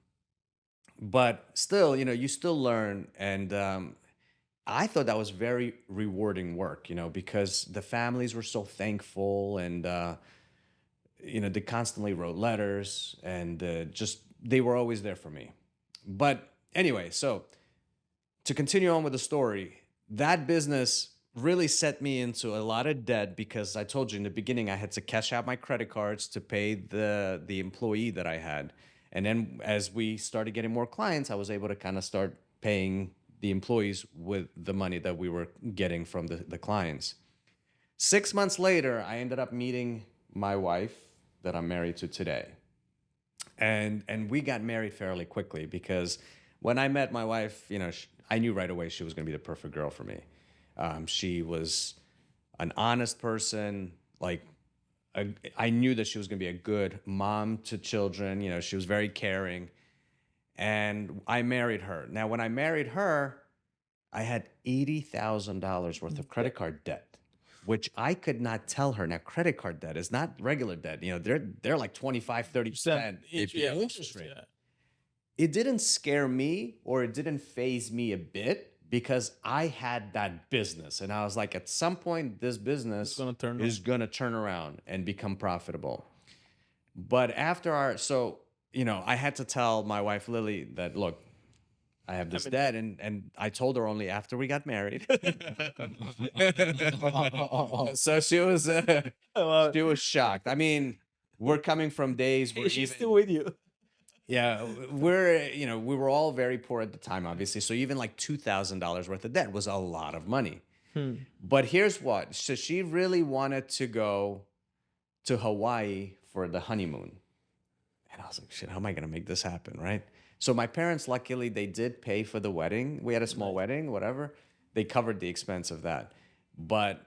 But still, you still learn. And I thought that was very rewarding work, because the families were so thankful and, they constantly wrote letters and they were always there for me. But anyway, so to continue on with the story, that business really set me into a lot of debt because I told you in the beginning, I had to cash out my credit cards to pay the employee that I had. And then as we started getting more clients, I was able to kind of start paying the employees with the money that we were getting from the clients. 6 months later, I ended up meeting my wife that I'm married to today. And we got married fairly quickly because when I met my wife, I knew right away she was going to be the perfect girl for me. She was an honest person. Like, I knew that she was going to be a good mom to children. She was very caring. And I married her. Now, when I married her, I had $80,000 worth of credit card debt, which I could not tell her. Now, credit card debt is not regular debt. They're like 25, 30% interest rate. Yeah. It didn't scare me, or it didn't faze me a bit, because I had that business. And I was like, at some point, this business is going to turn around and become profitable. But after I had to tell my wife, Lily, that, look, I have this debt. And I told her only after we got married. So she was shocked. I mean, we're coming from days where She's still with you. Yeah, we were all very poor at the time, obviously. So even like $2,000 worth of debt was a lot of money. But here's what. So she really wanted to go to Hawaii for the honeymoon. And I was like, shit, how am I going to make this happen, right? So my parents, luckily, they did pay for the wedding. We had a small wedding, whatever. They covered the expense of that. But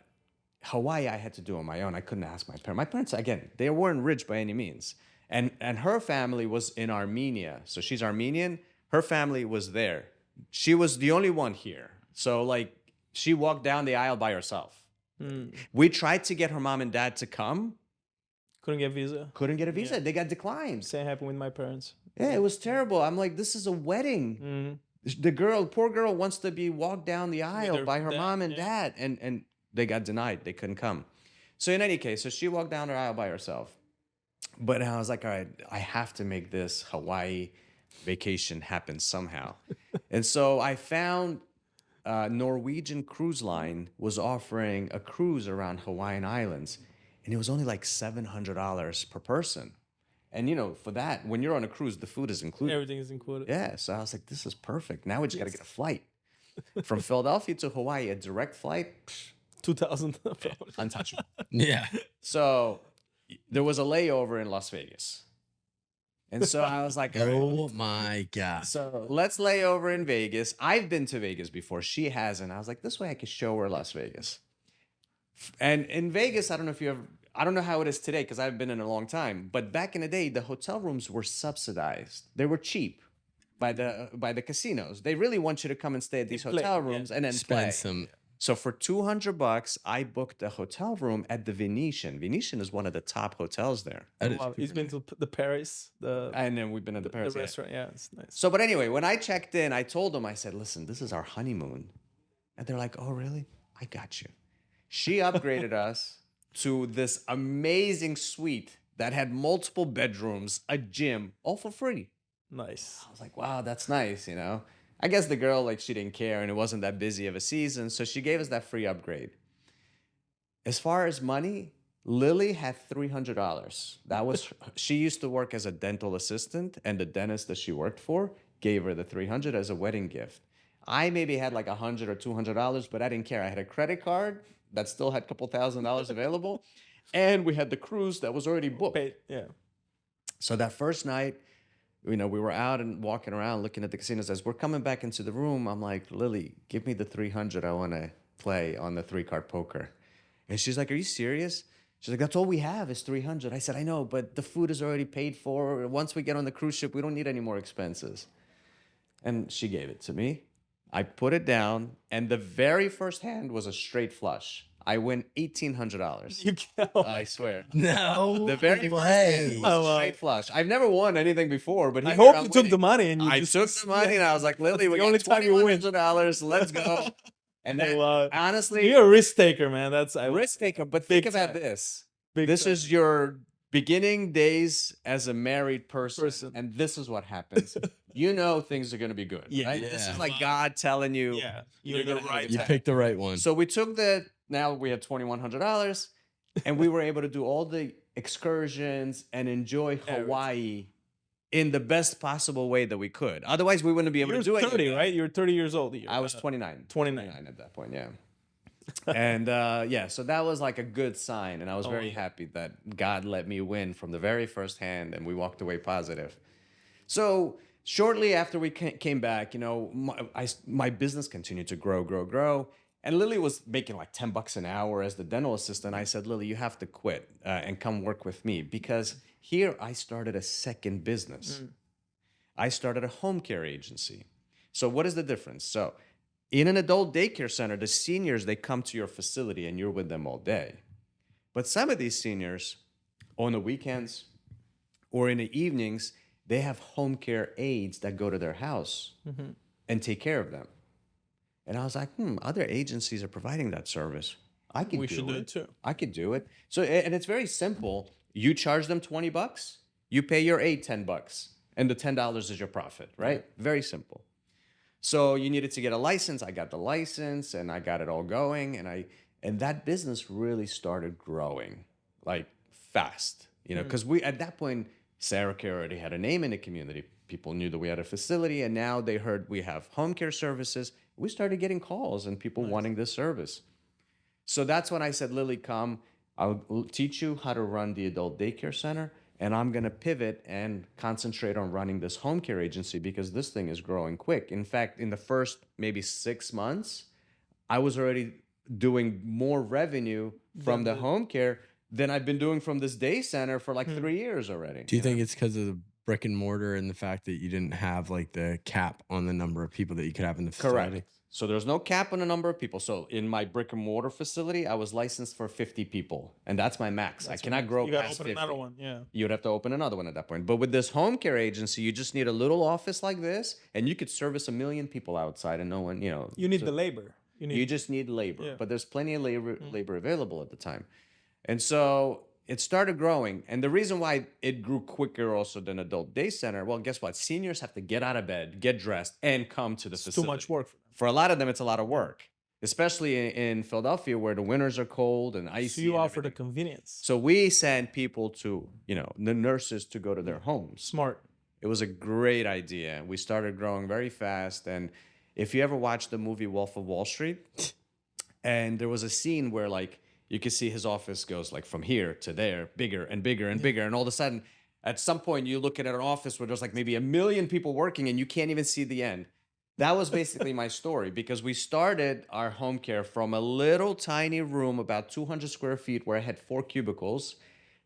Hawaii, I had to do on my own. I couldn't ask my parents. My parents, again, they weren't rich by any means. And her family was in Armenia. So she's Armenian. Her family was there. She was the only one here. So, like, she walked down the aisle by herself. We tried to get her mom and dad to come. Couldn't get visa. Couldn't get a visa. Yeah. They got declined. Same happened with my parents. Yeah, it was terrible. I'm like, this is a wedding. The poor girl wants to be walked down the aisle by her mom and dad. And they got denied. They couldn't come. So in any case, so she walked down the aisle by herself. But I was like, all right, I have to make this Hawaii vacation happen somehow. And so I found Norwegian Cruise Line was offering a cruise around Hawaiian Islands. And it was only like $700 per person. And, for that, when you're on a cruise, the food is included. Everything is included. Yeah. So I was like, this is perfect. Now we just got to get a flight. From Philadelphia to Hawaii, a direct flight. 2,000. Untouchable. Yeah. So there was a layover in Las Vegas. And so I was like, oh my God. So let's lay over in Vegas. I've been to Vegas before. She hasn't. I was like, this way I could show her Las Vegas. And in Vegas, I don't know how it is today because I haven't been in a long time. But back in the day, the hotel rooms were subsidized. They were cheap by the casinos. They really want you to come and stay at these hotel rooms and then play. So for $200, I booked a hotel room at the Venetian. Venetian is one of the top hotels there. He's been to the Paris. And then we've been at the Paris. The restaurant, yeah, it's nice. So, but anyway, when I checked in, I told them, I said, listen, this is our honeymoon. And they're like, oh, really? I got you. She upgraded us to this amazing suite that had multiple bedrooms, a gym, all for free. Nice. I was like, wow, that's nice, I guess the girl, she didn't care and it wasn't that busy of a season. So she gave us that free upgrade. As far as money, Lily had $300. She used to work as a dental assistant, and the dentist that she worked for gave her the $300 as a wedding gift. I maybe had like $100 or $200, but I didn't care. I had a credit card that still had a couple $1,000s available. And we had the cruise that was already booked. Yeah. So that first night, we were out and walking around looking at the casinos. As we're coming back into the room, I'm like, Lily, give me the $300. I want to play on the 3-card poker. And she's like, are you serious? She's like, that's all we have is $300. I said, I know, but the food is already paid for. Once we get on the cruise ship, we don't need any more expenses. And she gave it to me. I put it down, and the very first hand was a straight flush. I win $1,800. You can't. I swear. No. The very way. was a straight flush. I've never won anything before, but I hope you took the money. And I took the money, and I was like, Lily, we got $2,100. Let's go. And then, honestly, you're a risk taker, man. That's a risk taker. But think about this. This is your beginning days as a married person. And this is what happens. Things are going to be good. Yeah, right? yeah. This is like God telling you, you're the right. You picked the right one. So we took now we had $2,100, and we were able to do all the excursions and enjoy Hawaii in the best possible way that we could. Otherwise, we wouldn't be able to do it. You're 30, right? You're 30 years old. I was 29. 29 at that point, yeah. And yeah, so that was like a good sign. And I was very happy that God let me win from the very first hand and we walked away positive. So shortly after we came back, you know, my business continued to grow, grow, grow. And Lily was making like $10 an hour as the dental assistant. I said, Lily, you have to quit and come work with me because here I started a second business. I started a home care agency. So what is the difference? So in an adult daycare center, the seniors, they come to your facility and you're with them all day. But some of these seniors on the weekends or in the evenings, they have home care aides that go to their house and take care of them. And I was like, other agencies are providing that service. I could We do should do it it too. I could do it. So, and it's very simple. You charge them $20, you pay your aide $10, and the $10 is your profit, right? Very simple. So you needed to get a license. I got the license and I got it all going. And that business really started growing like fast, you know, because we, at that point, Sarah Care already had a name in the community. People knew that we had a facility and now they heard we have home care services. We started getting calls and people wanting this service. So that's when I said, Lily, come, I'll teach you how to run the adult daycare center. And I'm going to pivot and concentrate on running this home care agency because this thing is growing quick. In fact, in the first maybe 6 months, I was already doing more revenue from the home care than I've been doing from this day center for like 3 years already. Do you think it's because of the brick and mortar and the fact that you didn't have like the cap on the number of people that you could have in the facility? Correct. So there's no cap on the number of people. So in my brick and mortar facility, I was licensed for 50 people, and that's my max. I cannot grow You gotta past open 50. another one. Yeah. You would have to open another one at that point. But with this home care agency, you just need a little office like this, and you could service 1 million people outside, and no one, you know. You need the labor. You just need labor, Yeah. but there's plenty of labor available at the time. And so it started growing. And the reason why it grew quicker also than adult day center, well, guess what? Seniors have to get out of bed, get dressed, and come to the facility. too much work for them. For a lot of them, it's a lot of work, especially in Philadelphia where the winters are cold and icy. So you and offer the everything. convenience. So we send people to, you know, the nurses to go to their homes. Smart. It was a great idea. We started growing very fast. And if you ever watched the movie Wolf of Wall Street, and there was a scene where like you could see his office goes like from here to there, bigger and bigger and bigger. And all of a sudden, at some point, you look at an office where there's like maybe 1 million people working and you can't even see the end. That was basically my story because we started our home care from a little tiny room, about 200 square feet, where I had 4 cubicles.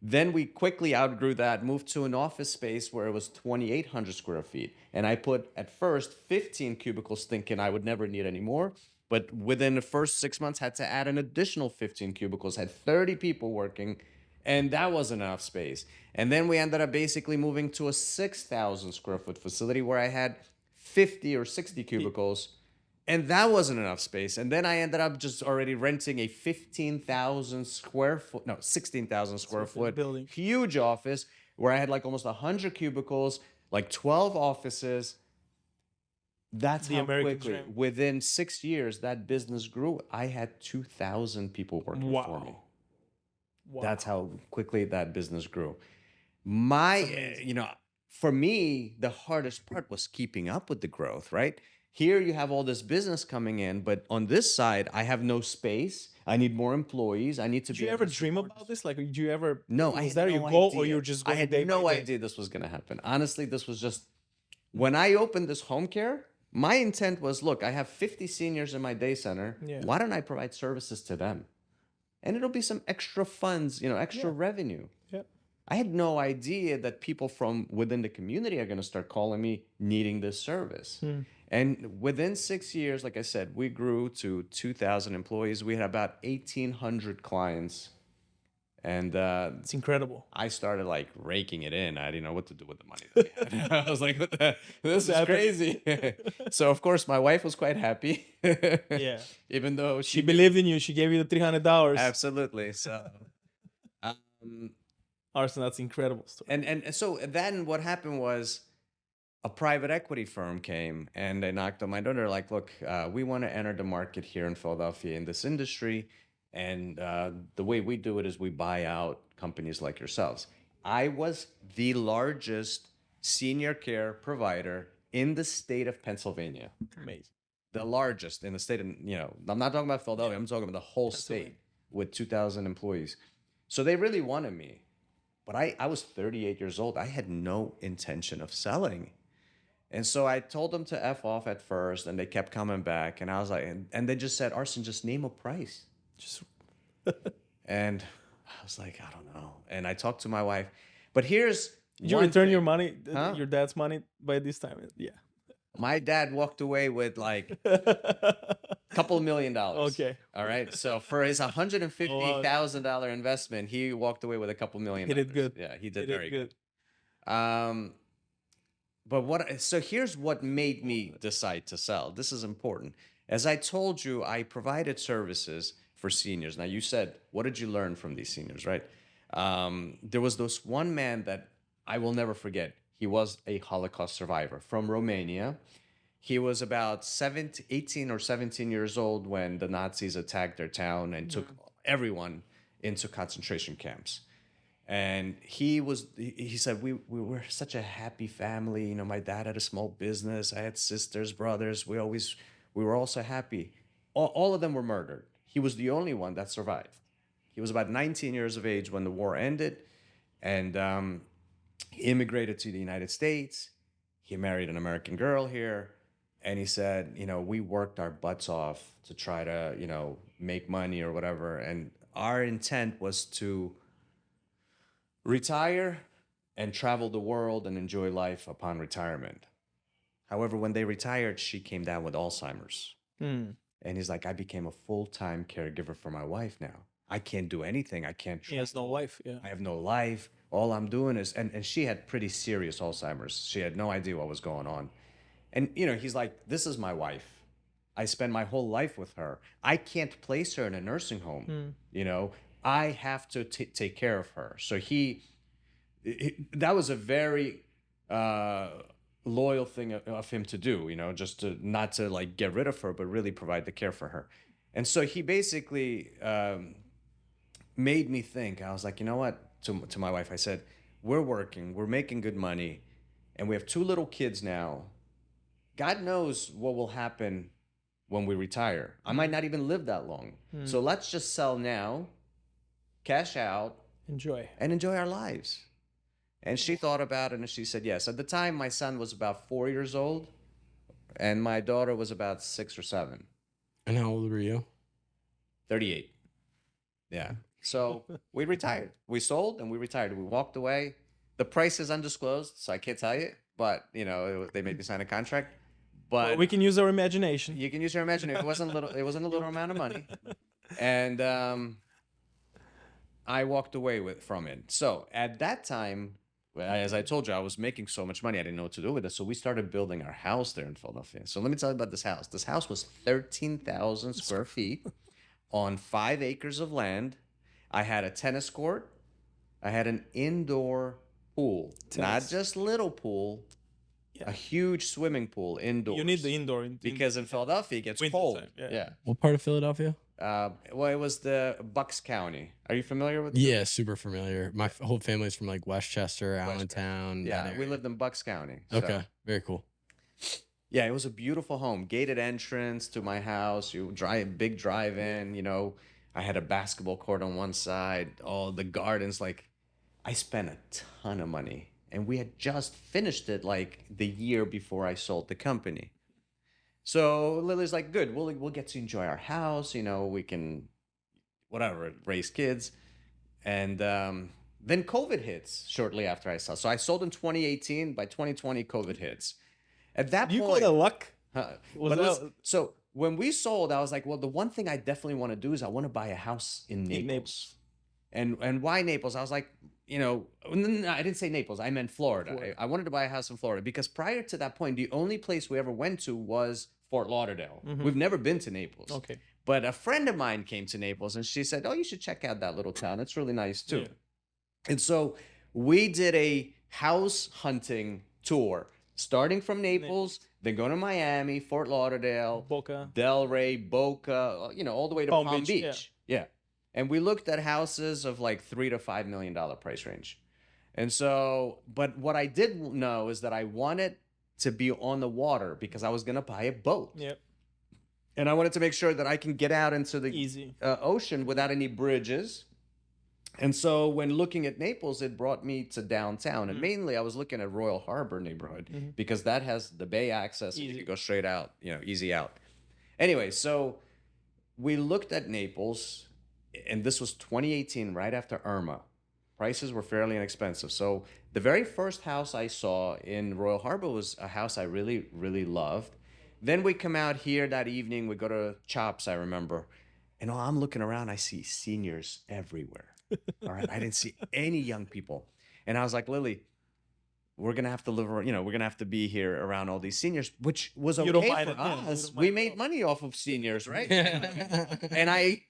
Then we quickly outgrew that, moved to an office space where it was 2,800 square feet. And I put at first 15 cubicles thinking I would never need any more. But within the first 6 months, had to add an additional 15 cubicles, had 30 people working, and that wasn't enough space. And then we ended up basically moving to a 6,000 square foot facility where I had 50 or 60 cubicles, and that wasn't enough space. And then I ended up just already renting a 16,000 square foot, no, 16,000 square foot building. huge office where I had like almost 100 cubicles, like 12 offices. That's The how American quickly, dream. within 6 years, that business grew. I had 2,000 people working for me. Wow. That's how quickly that business grew. My, you know, for me, the hardest part was keeping up with the growth, right? Here you have all this business coming in, but on this side, I have no space. I need more employees. I need to Did be you able ever to dream support about this? Like, did you ever? No, was I had that no your goal, idea. or you're just I going had day no by day? idea this was going to happen. Honestly, this was just when I opened this home care. My intent was, look, I have 50 seniors in my day center. Yeah. Why don't I provide services to them? And it'll be some extra funds, you know, extra revenue. Yeah. I had no idea that people from within the community are going to start calling me needing this service. And within 6 years, like I said, we grew to 2,000 employees. We had about 1,800 clients. And It's incredible. I started like raking it in. I didn't know what to do with the money that we had. I was like, this is crazy. So, of course, my wife was quite happy. Yeah. Even though She believed in you. She gave you the $300. Absolutely. So, Arsen, that's incredible story. and so then what happened was a private equity firm came and they knocked on my door. They're like, look, we want to enter the market here in Philadelphia in this industry. And the way we do it is we buy out companies like yourselves. I was the largest senior care provider in the state of Pennsylvania. Amazing. the largest in the state of, I'm not talking about Philadelphia, I'm talking about the whole Pennsylvania. state with 2,000 employees. So they really wanted me. But I was 38 years old. I had no intention of selling. And so I told them to F off at first, and they kept coming back. And I was like, and they just said, Arsen, just name a price. Just And I was like, I don't know. And I talked to my wife. But here's did you one return your thing. money, Huh? your dad's money by this time? Yeah. My dad walked away with like a couple $1 million. Okay. All right. So for his $150,000 investment, he walked away with a couple $1 million. He did good. Yeah, he He did did very good. But so here's what made me decide to sell. This is important. As I told you, I provided services for seniors. Now you said, what did you learn from these seniors, right? There was this one man that I will never forget. He was a Holocaust survivor from Romania. He was about 18 or 17 years old when the Nazis attacked their town and took everyone into concentration camps. And he said, we were such a happy family. You know, my dad had a small business. I had sisters, brothers. We were all so happy. All of them were murdered. He was the only one that survived. He was about 19 years of age when the war ended. And he immigrated to the United States. He married an American girl here. And he said, we worked our butts off to try to, make money or whatever. And our intent was to retire and travel the world and enjoy life upon retirement. However, when they retired, she came down with Alzheimer's. And he's like, I became a full-time caregiver for my wife now. I can't do anything. I can't He has no wife. Yeah. I have no life. All I'm doing is, and she had pretty serious Alzheimer's. She had no idea what was going on. And, he's like, this is my wife. I spend my whole life with her. I can't place her in a nursing home. I have to take care of her. So that was a very loyal thing of him to do, just to not to like get rid of her, but really provide the care for her. And so he basically made me think. I was like, you know what? To my wife, I said, we're working, we're making good money, and we have 2 little kids now. God knows what will happen when we retire. I might not even live that long. So let's just sell now, cash out, and enjoy our lives. And she thought about it and she said yes. At the time, my son was about 4 years old and my daughter was about 6 or 7. And how old were you? 38. Yeah. So we retired. We sold and we retired. We walked away. The price is undisclosed, so I can't tell you. But, they made me sign a contract. But Well, we can use our imagination. you can use your imagination. It wasn't a little amount of money. And I walked away from it. So at that time, as I told you, I was making so much money, I didn't know what to do with it. So we started building our house there in Philadelphia. So let me tell you about this house. This house was 13,000 square feet on 5 acres of land. I had a tennis court. I had an indoor pool, not just little pool, a huge swimming pool indoors. You need the indoor. Because in Philadelphia, it gets Winter cold. time, yeah. Yeah. What part of Philadelphia? Well, it was the Bucks County. Are you familiar with? Yeah, super familiar. My whole family's from like Westchester, Allentown. Yeah, that we area. lived in Bucks County. So. Okay, very cool. Yeah, it was a beautiful home. Gated entrance to my house. Big drive in. I had a basketball court on one side. All the gardens. Like, I spent a ton of money, and we had just finished it like the year before I sold the company. So Lily's like, good, we'll get to enjoy our house. We can, whatever, raise kids. And then COVID hits shortly after I sold. So I sold in 2018. By 2020, COVID hits. At that You point, call it luck? so when we sold, I was like, well, the one thing I definitely want to do is I want to buy a house in Naples. And why Naples? I was like, no, I didn't say Naples. I meant Florida. I wanted to buy a house in Florida because prior to that point, the only place we ever went to was Fort Lauderdale. We've never been to Naples. Okay. But a friend of mine came to Naples and she said, oh, you should check out that little town. It's really nice too. Yeah. And so we did a house hunting tour, starting from Naples, then going to Miami, Fort Lauderdale, Boca. Delray, Boca, all the way to Palm Beach. Yeah. And we looked at houses of like $3 to $5 million price range. And so, but what I did know is that I wanted to be on the water because I was going to buy a boat. Yep. And I wanted to make sure that I can get out into the Easy. ocean without any bridges. And so when looking at Naples, it brought me to downtown. And mainly I was looking at Royal Harbor neighborhood because that has the bay access. And you can go straight out, easy out. Anyway, so we looked at Naples, and this was 2018, right after Irma. Prices were fairly inexpensive. So the very first house I saw in Royal Harbor was a house I really, really loved. Then we come out here that evening. We go to Chops, I remember. And I'm looking around. I see seniors everywhere. All right. I didn't see any young people. And I was like, Lily, we're going to have to live, we're going to have to be here around all these seniors, which was You don't okay mind for it, yeah, you us. don't We mind made money off of seniors, right? And I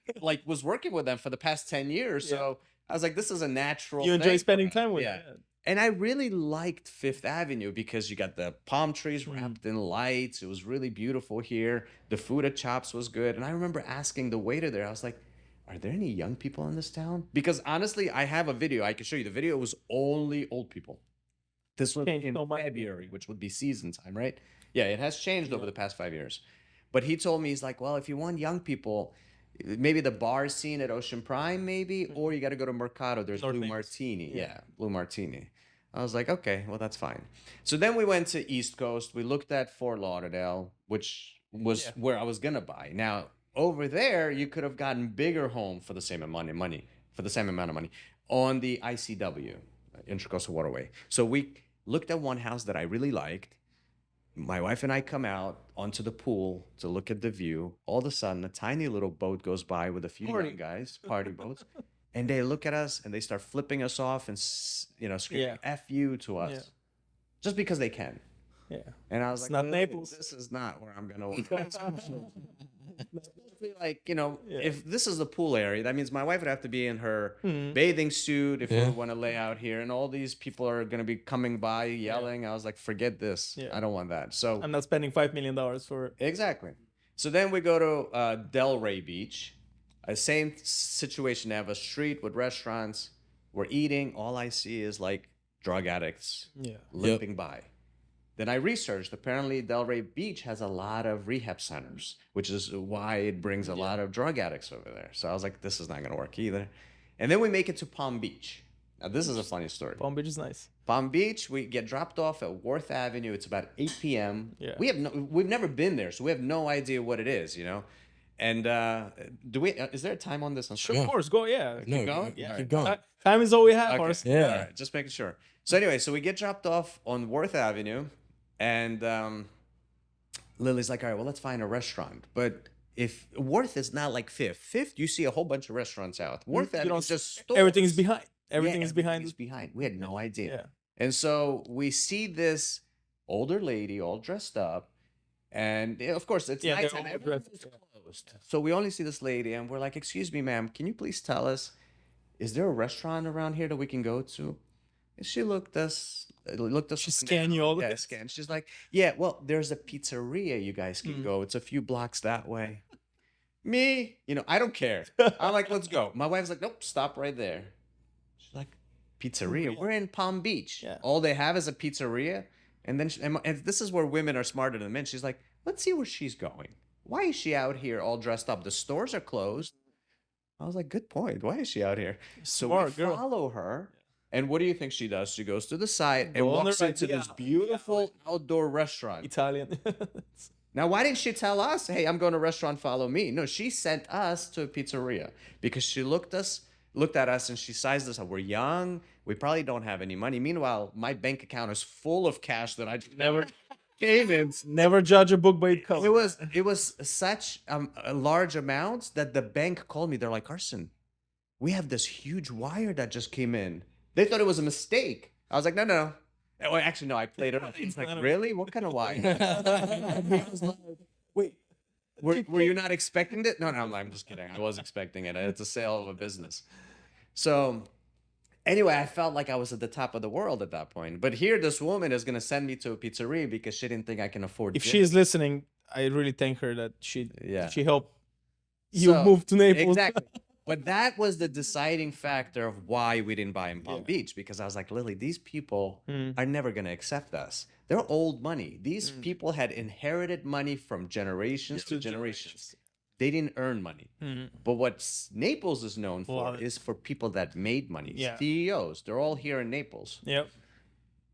was working with them for the past 10 years. So I was like, this is a natural You enjoy thing spending for us. time with Yeah. them. And I really liked Fifth Avenue because you got the palm trees wrapped in lights. It was really beautiful here. The food at Chops was good. And I remember asking the waiter there, I was like, are there any young people in this town? Because honestly, I have a video. I can show you. The video was only old people. This was Changed in so much. February, which would be season time, right? Yeah, it has changed over the past 5 years. But he told me, he's like, well, if you want young people, maybe the bar scene at Ocean Prime, maybe, or you got to go to Mercado. There's North Blue Naples. Martini. Yeah, Blue Martini. I was like, okay, well, that's fine. So then we went to East Coast. We looked at Fort Lauderdale, which was where I was going to buy. Now, over there, you could have gotten bigger home for the same amount of money, on the ICW, Intracoastal Waterway. So we looked at one house that I really liked. My wife and I come out onto the pool to look at the view. All of a sudden, a tiny little boat goes by with a few young guys, party boats. And they look at us and they start flipping us off and, screaming F you to us just because they can. Yeah. And I was It's like, not Naples. This is not where I'm going to work. Like, if this is the pool area, that means my wife would have to be in her bathing suit if we want to lay out here. And all these people are going to be coming by yelling. I was like, forget this. Yeah. I don't want that. So I'm not spending $5 million for exactly. So then we go to Delray Beach. Same situation. They have a street with restaurants. We're eating. All I see is like drug addicts limping by. Then I researched. Apparently, Delray Beach has a lot of rehab centers, which is why it brings a lot of drug addicts over there. So I was like, this is not going to work either. And then we make it to Palm Beach. Now, this is a funny story. Palm Beach is nice. Palm Beach, we get dropped off at Worth Avenue. It's about 8 p.m. Yeah. We've never been there, so we have no idea what it is, And is there a time on this? Sure, of course, go. Yeah. No, Keep going? yeah, All keep right. going. Time is all we have. Okay. Arsen. Yeah. All right, just making sure. So anyway, we get dropped off on Worth Avenue, and Lily's like, all right, well, let's find a restaurant. But if Worth is not like Fifth, you see a whole bunch of restaurants out. Worth You Avenue don't is just stores. Everything is behind. Yeah, Everything is behind. everything's behind. We had no idea. Yeah. And so we see this older lady all dressed up. And of course, it's Yeah, they're nighttime. all Everything dressed. is closed. So we only see this lady, and we're like, excuse me, ma'am, can you please tell us, is there a restaurant around here that we can go to? And she looked us. She up and scanned you down. all the Yeah, way. scan. She's like, yeah, well, there's a pizzeria you guys can go. It's a few blocks that way. Me, I don't care. I'm like, let's go. My wife's like, nope, stop right there. She's like, pizzeria? We're in Palm Beach. Yeah. All they have is a pizzeria. And then, and this is where women are smarter than men. She's like, let's see where she's going. Why is she out here all dressed up? The stores are closed. I was like, good point. Why is she out here? So we Smart girl. follow her. And what do you think she does? She goes to the side and Go on the walks right, into this yeah. beautiful outdoor restaurant. Italian. Now, why didn't she tell us, hey, I'm going to a restaurant, follow me? No, she sent us to a pizzeria because she looked at us and she sized us up. We're young. We probably don't have any money. Meanwhile, my bank account is full of cash that I never came in. Never judge a book by its cover. It was such a large amount that the bank called me. They're like, Arsen, we have this huge wire that just came in. They thought it was a mistake. I was like, no. Oh, actually, no, I played it. It's like, really? What kind of wire? I was like, wait, were you not expecting it? No, I'm just kidding. I was expecting it. It's a sale of a business. So anyway, I felt like I was at the top of the world at that point. But here, this woman is going to send me to a pizzeria because she didn't think I can afford If dinner. she is listening, I really thank her that she Yeah. helped you So, move to Naples. Exactly. But that was the deciding factor of why we didn't buy in Palm Beach, because I was like, Lily, these people are never going to accept us. They're old money. These people had inherited money from generations to generations. They didn't earn money. But what Naples is known for is for people that made money. CEOs. They're all here in Naples. Yep.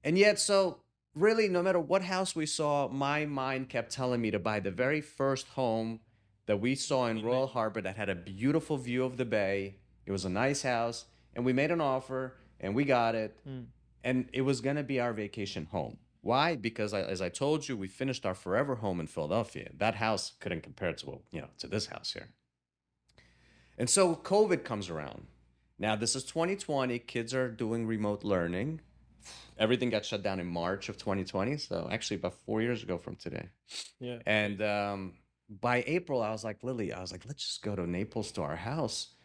And yet, so really, no matter what house we saw, my mind kept telling me to buy the very first home that we saw in Royal Harbor that had a beautiful view of the bay. It was a nice house, and we made an offer, and we got it, and it was going to be our vacation home. Why? Because as I told you, we finished our forever home in Philadelphia. That house couldn't compare to, to this house here. And so COVID comes around. Now, this is 2020. Kids are doing remote learning. Everything got shut down in March of 2020. So actually about 4 years ago from today. Yeah. And by April, I was like, Lily, let's just go to Naples to our house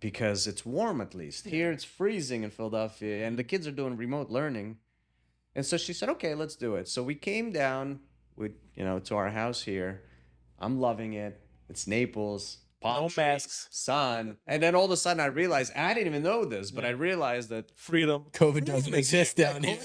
because it's warm at least. Here it's freezing in Philadelphia and the kids are doing remote learning. And so she said, okay, let's do it. So we came down to our house here. I'm loving it. It's Naples. No masks. Sun. And then all of a sudden I realized, I didn't even know this, but I realized that Freedom. COVID doesn't exist down here.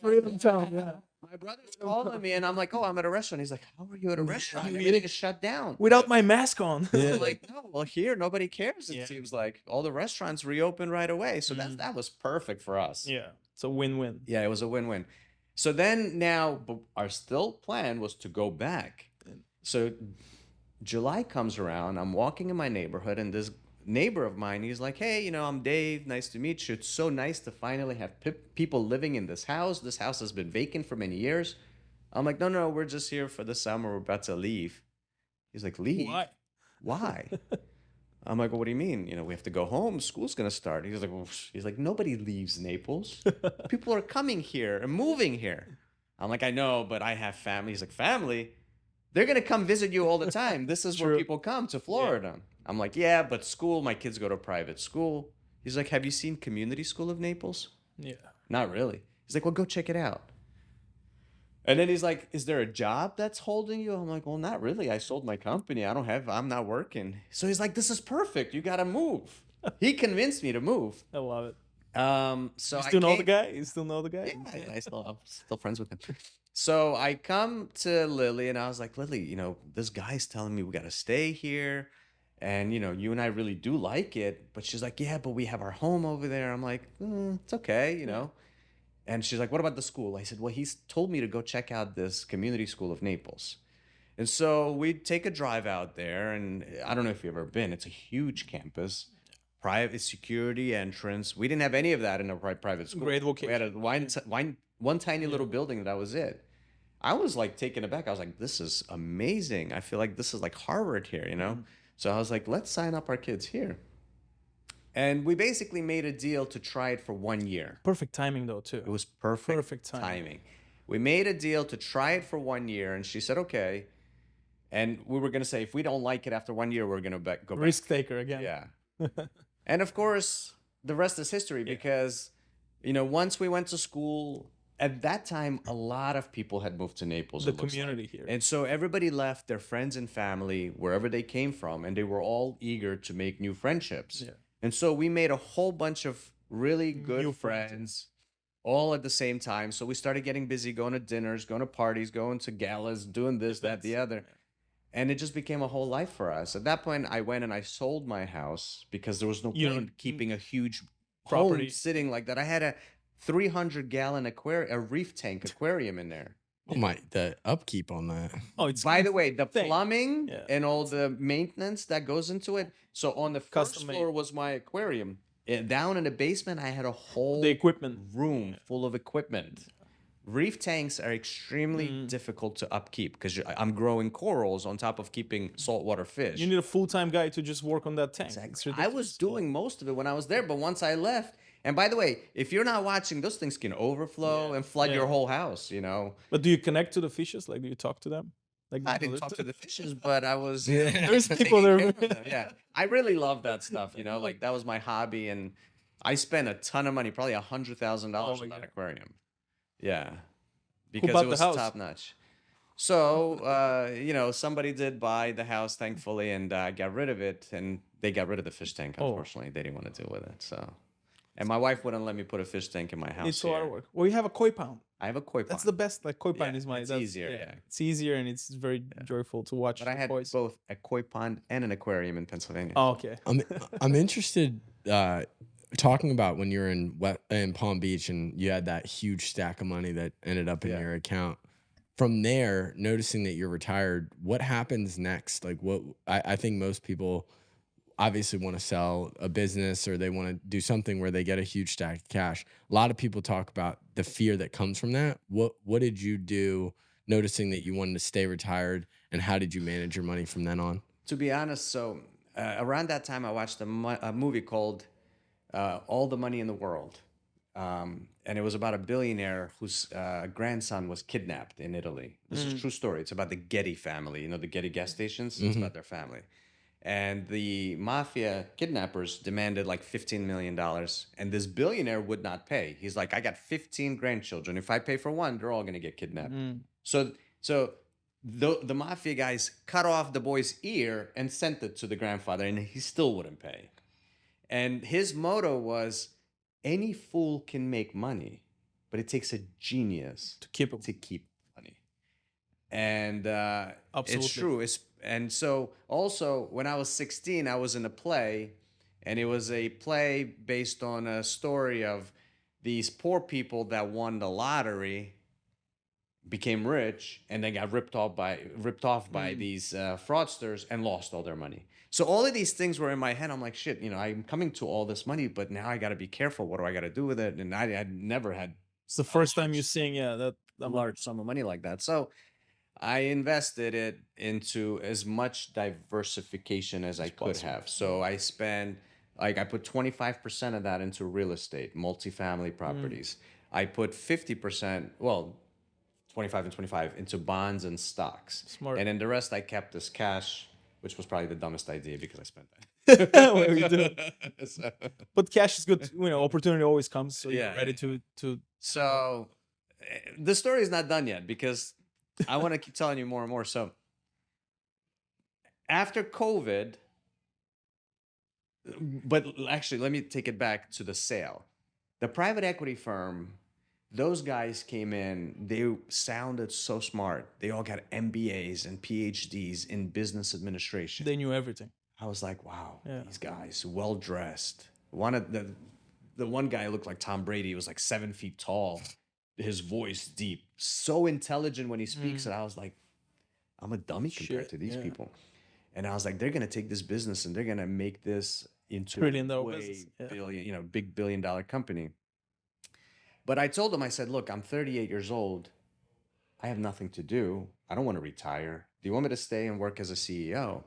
Freedom town, yeah. my brother's calling me and I'm like, oh, I'm at a restaurant. He's like, how are you at a restaurant? Everything is shut down. Without my mask on. I'm like, no, well, here nobody cares. It seems like all the restaurants reopened right away. So that was perfect for us. Yeah. It's a win-win. Yeah, it was a win-win. So then now our still plan was to go back. So July comes around, I'm walking in my neighborhood and this neighbor of mine, he's like, hey, I'm Dave, nice to meet you. It's so nice to finally have people living in this house. This house has been vacant for many years. I'm like, no, we're just here for the summer. We're about to leave. He's like, leave? Why? I'm like, well, what do you mean? We have to go home. School's going to start. He's like, nobody leaves Naples. People are coming here and moving here. I'm like, I know, but I have family. He's like, family? They're going to come visit you all the time. This is where people come to Florida. Yeah. I'm like, yeah, but school, my kids go to private school. He's like, have you seen Community School of Naples? Yeah. Not really. He's like, well, go check it out. And then he's like, is there a job that's holding you? I'm like, well, not really. I sold my company. I'm not working. So he's like, this is perfect. You got to move. He convinced me to move. I love it. So you still know the guy? You still know the guy? Yeah, I'm still friends with him. So I come to Lily and I was like, Lily, this guy's telling me we got to stay here. And, you and I really do like it. But she's like, yeah, but we have our home over there. I'm like, it's okay, And she's like, what about the school? I said, well, he's told me to go check out this Community School of Naples. And so we take a drive out there. And I don't know if you've ever been. It's a huge campus. Private security entrance. We didn't have any of that in our private school. Great vocation. We had one tiny little building. That was it. I was like taken aback. I was like, this is amazing. I feel like this is like Harvard here, So I was like, let's sign up our kids here. And we basically made a deal to try it for 1 year. Perfect timing, though, too. It was perfect timing. We made a deal to try it for 1 year, and she said, okay. And we were going to say, if we don't like it after 1 year, we're going to go back. Risk taker again. Yeah. And of course, the rest is history because, once we went to school, at that time, a lot of people had moved to Naples. The community here. And so everybody left their friends and family wherever they came from, and they were all eager to make new friendships. Yeah. And so we made a whole bunch of really good new friends all at the same time. So we started getting busy, going to dinners, going to parties, going to galas, doing this, that, the other. And it just became a whole life for us. At that point, I went and I sold my house because there was no point keeping a huge property sitting like that. I had a 300-gallon a reef tank aquarium in there. Oh my, the upkeep on that. Oh, it's by the way, the plumbing and all the maintenance that goes into it. So on the first floor was my aquarium. Down in the basement, I had a whole room full of equipment. Reef tanks are extremely difficult to upkeep because I'm growing corals on top of keeping saltwater fish. You need a full-time guy to just work on that tank. Exactly. I was doing most of it when I was there, but once I left, and by the way, if you're not watching, those things can overflow and flood your whole house, But do you connect to the fishes? Like, do you talk to them? Like, I didn't talk to the fishes, but I was... There's people there. Yeah. I really love that stuff, Like, that was my hobby, and I spent a ton of money, probably $100,000 on that aquarium. Yeah. Because it was top notch. So, somebody did buy the house, thankfully, and got rid of it. And They got rid of the fish tank, Oh. unfortunately. They didn't want to deal with it. So, and my wife wouldn't let me put a fish tank in my house. It's a lot here. of work. Well, you have a koi pound. I have a koi pond. That's the best. Like koi pond Yeah, is my. it's That's easier, yeah. It's easier and it's very joyful to watch. But I the had kois. both a koi pond and an aquarium in Pennsylvania. Oh, okay. I'm interested talking about when you're in Palm Beach and you had that huge stack of money that ended up in Yeah. your account. From there, noticing that you're retired, what happens next? Like what I think most people obviously want to sell a business or they want to do something where they get a huge stack of cash. A lot of people talk about the fear that comes from that. What did you do noticing that you wanted to stay retired, and how did you manage your money from then on? To be honest, so around that time, I watched a movie called All the Money in the World. And it was about a billionaire whose grandson was kidnapped in Italy. This is a true story. It's about the Getty family, the Getty gas stations. It's about their family. And the mafia kidnappers demanded like $15 million. And this billionaire would not pay. He's like, I got 15 grandchildren. If I pay for one, they're all going to get kidnapped. So the mafia guys cut off the boy's ear and sent it to the grandfather, and he still wouldn't pay. And his motto was, any fool can make money, but it takes a genius To keep it. to keep money. And Absolutely. it's true. And so also when I was 16, I was in a play, and it was a play based on a story of these poor people that won the lottery, became rich, and then got ripped off by these fraudsters and lost all their money. So all of these things were in my head. I'm like, shit, I'm coming to all this money, but now I got to be careful. What do I got to do with it? And I had never had It's the first time you're seeing that a large sum of money like that. So I invested it into as much diversification as I could have. So I put 25% of that into real estate, multifamily properties. I put 50%, 25 and 25 into bonds and stocks. Smart. And then the rest I kept as cash, which was probably the dumbest idea because I spent that. Well, you do. So, But cash is good. Opportunity always comes, so Yeah, you're ready to. so the story is not done yet because I want to keep telling you more and more. So after COVID, but actually, let me take it back to the sale. The private equity firm, those guys came in, they sounded so smart. They all got MBAs and PhDs in business administration. They knew everything. I was like, wow, Yeah. these guys, well dressed. The one guy looked like Tom Brady. He was like 7 feet tall. His voice deep, so intelligent when he speaks. And I was like, I'm a dummy compared to these people. And I was like, they're gonna take this business and they're gonna make this into Trillion-dollar business. Yeah. billion, big $1 billion company. But I told them, I said, look, I'm 38 years old. I have nothing to do. I don't want to retire. Do you want me to stay and work as a CEO?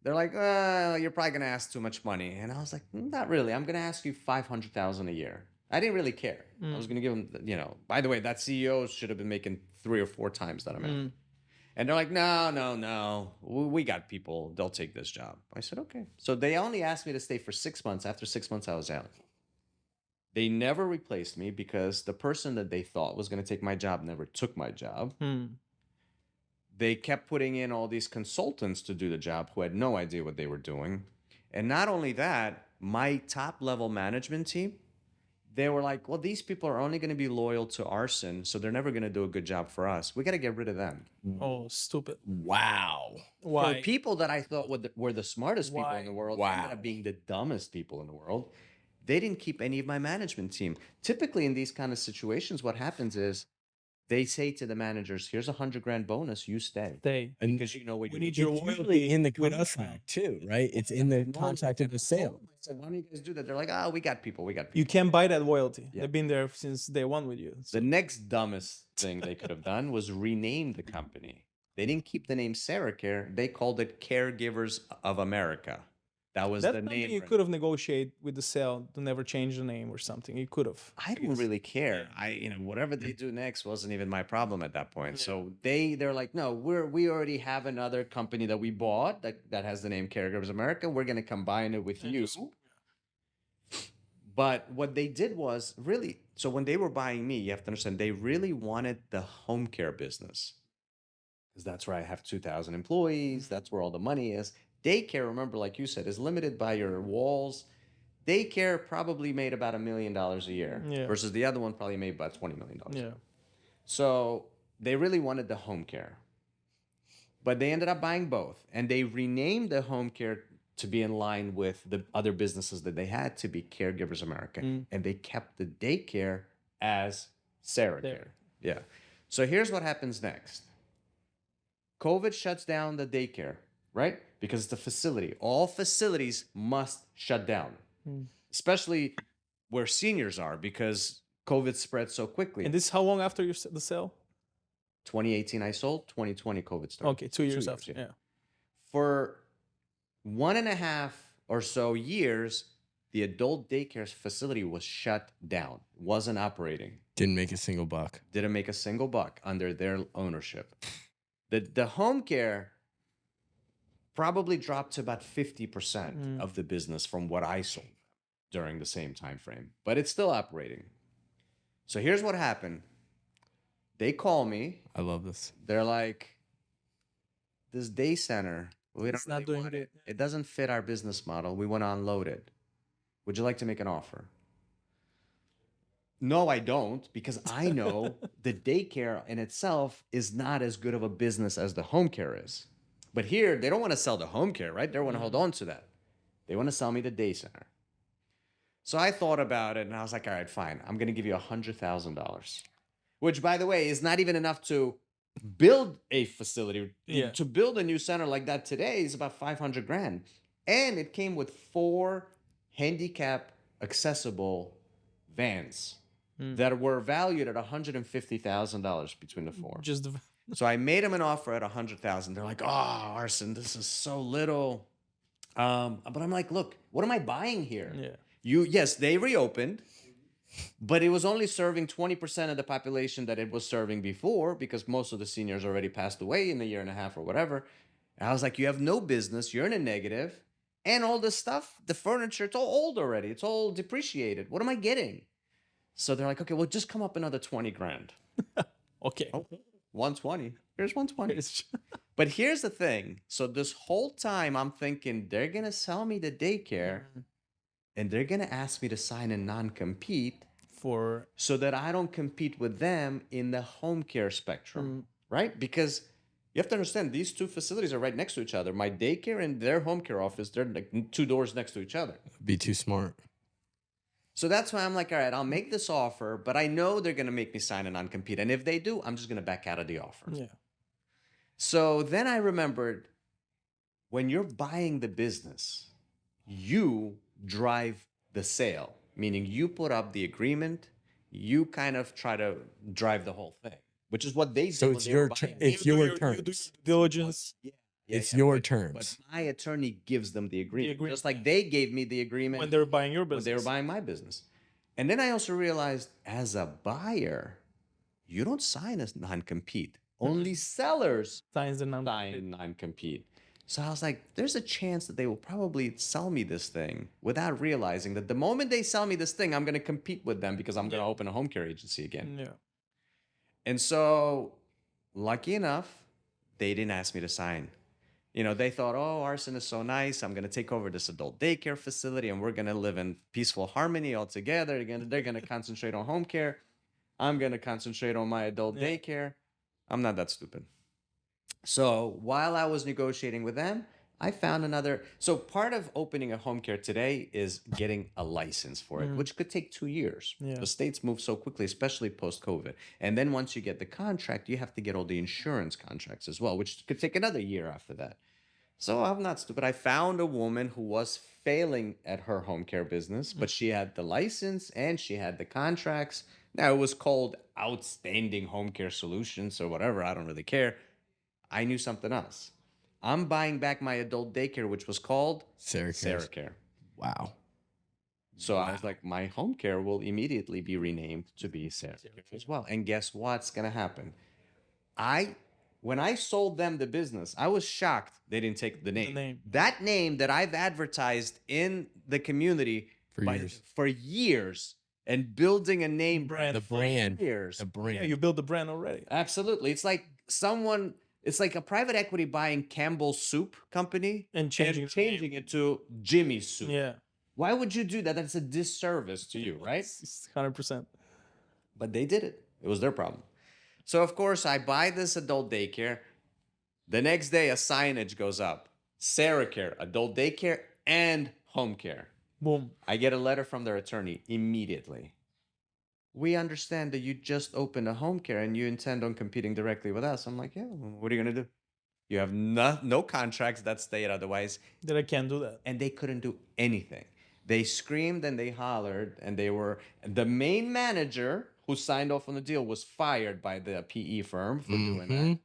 They're like, you're probably going to ask too much money. And I was like, not really. I'm going to ask you $500,000 a year. I didn't really care. I was going to give them, by the way, that CEO should have been making 3 or 4 times that amount. And they're like, no. We got people. They'll take this job. I said, okay. So they only asked me to stay for 6 months. After 6 months, I was out. They never replaced me because the person that they thought was going to take my job never took my job. They kept putting in all these consultants to do the job who had no idea what they were doing. And not only that, my top level management team, they were like, well, these people are only going to be loyal to Arsen, so they're never going to do a good job for us. We got to get rid of them. Oh, stupid. Wow. Why? For people that I thought were the smartest people Why? in the world, Wow. ended up being the dumbest people in the world. They didn't keep any of my management team. Typically in these kind of situations, what happens is they say to the managers, here's $100,000 bonus, you stay. They. And Because you know what We you need do. your it's loyalty usually in the with us contract too, right? It's in the contract of the sale. I said, why don't you guys do that? They're like, we got people. You can't buy that loyalty. Yeah. They've been there since day one with you. The next dumbest thing they could have done was rename the company. They didn't keep the name SarahCare. They called it Caregivers of America. That was That's the something name. you could have negotiated with the sale to never change the name or something. You could have. I didn't really care. Whatever they do next wasn't even my problem at that point. So they're like, no, we already have another company that we bought that has the name Caregivers America. We're gonna combine it with you. But what they did was really, so when they were buying me, you have to understand, they really wanted the home care business. Because that's where I have 2,000 employees. That's where all the money is. Daycare, remember, like you said, is limited by your walls. Daycare probably made about $1 million a year Yeah. versus the other one probably made about $20 million. Yeah. So they really wanted the home care. But they ended up buying both. And they renamed the home care to be in line with the other businesses that they had to be Caregivers America. And they kept the daycare as Sarah Care. Yeah. So here's what happens next. COVID shuts down the daycare, right? Because it's a facility. All facilities must shut down, especially where seniors are, because COVID spread so quickly. And this is how long after the sale? 2018 I sold, 2020 COVID started. Okay, 2 years after. Yeah. For 1.5 or so years, the adult daycare facility was shut down, wasn't operating, Didn't make a single buck. didn't make a single buck under their ownership. The home care probably dropped to about 50% of the business from what I sold during the same time frame, but it's still operating. So here's what happened. They call me. I love this. They're like, this day center, we don't It's not really doing want it. it. It doesn't fit our business model. We want to unload it. Would you like to make an offer? No, I don't, because I know the daycare in itself is not as good of a business as the home care is. But here, they don't want to sell the home care, right? They want to hold on to that. They want to sell me the day center. So I thought about it, and I was like, all right, fine. I'm going to give you $100,000, which, by the way, is not even enough to build a facility. Yeah. To build a new center like that today is about 500 grand. And it came with 4 handicap accessible vans that were valued at $150,000 between the 4. Just the, So I made them an offer at $100,000. They're like, "Oh, Arsen, this is so little." But I'm like, "Look, what am I buying here?" yeah. Yes, they reopened, but it was only serving 20% of the population that it was serving before, because most of the seniors already passed away in a year and a half or whatever. And I was like, "You have no business. You're in a negative, and all this stuff, the furniture, it's all old already. It's all depreciated. What am I getting?" So they're like, "Okay, well, just come up another 20 grand." Okay. 120. Here's 120. It's- But here's the thing. So this whole time I'm thinking they're going to sell me the daycare and they're going to ask me to sign a non-compete For so that I don't compete with them in the home care spectrum, right? Because you have to understand, these 2 facilities are right next to each other. My daycare and their home care office, they're like 2 doors next to each other. Be too smart. So that's why I'm like, all right, I'll make this offer, but I know they're going to make me sign a non-compete. And if they do, I'm just going to back out of the offer. yeah. So then I remembered, when you're buying the business, you drive the sale, meaning you put up the agreement, you kind of try to drive the whole thing, which is what they did. So when it's they were your buying it. it's You do your you do terms. your diligence. It's your But terms. my attorney gives them the agreement, agreement, just like they gave me the agreement When they're buying your when business. they were buying my business. And then I also realized, as a buyer, you don't sign a non-compete. Only sellers Signs the non. sign non-compete. So I was like, there's a chance that they will probably sell me this thing without realizing that the moment they sell me this thing, I'm going to compete with them because I'm going to open a home care agency again. Yeah. And so, lucky enough, they didn't ask me to sign. You know, they thought, oh, Arsen is so nice. I'm going to take over this adult daycare facility and we're going to live in peaceful harmony all together. They're going to concentrate on home care. I'm going to concentrate on my adult daycare. I'm not that stupid. So while I was negotiating with them, I found another. So part of opening a home care today is getting a license for it, which could take 2 years. Yeah. The states move so quickly, especially post-COVID. And then once you get the contract, you have to get all the insurance contracts as well, which could take another year after that. So I'm not stupid. I found a woman who was failing at her home care business, but she had the license and she had the contracts. Now, it was called Outstanding Home Care Solutions or whatever. I don't really care. I knew something else. I'm buying back my adult daycare, which was called Sarah Sarah cares. Care. Wow. So I was like, my home care will immediately be renamed to be Sarah Care as well. And guess what's going to happen? When I sold them the business, I was shocked they didn't take the name. name. That name that I've advertised in the community for years and building a name Brand. The brand. for years. The brand. Yeah, you build the brand already. Absolutely. It's like someone It's like a private equity buying Campbell's soup company And changing the name. changing it to Jimmy's soup. Yeah. Why would you do that? That's a disservice to you, right? It's 100%. But they did it. It was their problem. So of course I buy this adult daycare. The next day a signage goes up. Sarah Care, adult daycare and home care. Boom. I get a letter from their attorney immediately. We understand that you just opened a home care and you intend on competing directly with us. I'm like, yeah, what are you going to do? You have no contracts that state otherwise. That I can't do that. And they couldn't do anything. They screamed and they hollered, and the main manager who signed off on the deal was fired by the PE firm for doing that.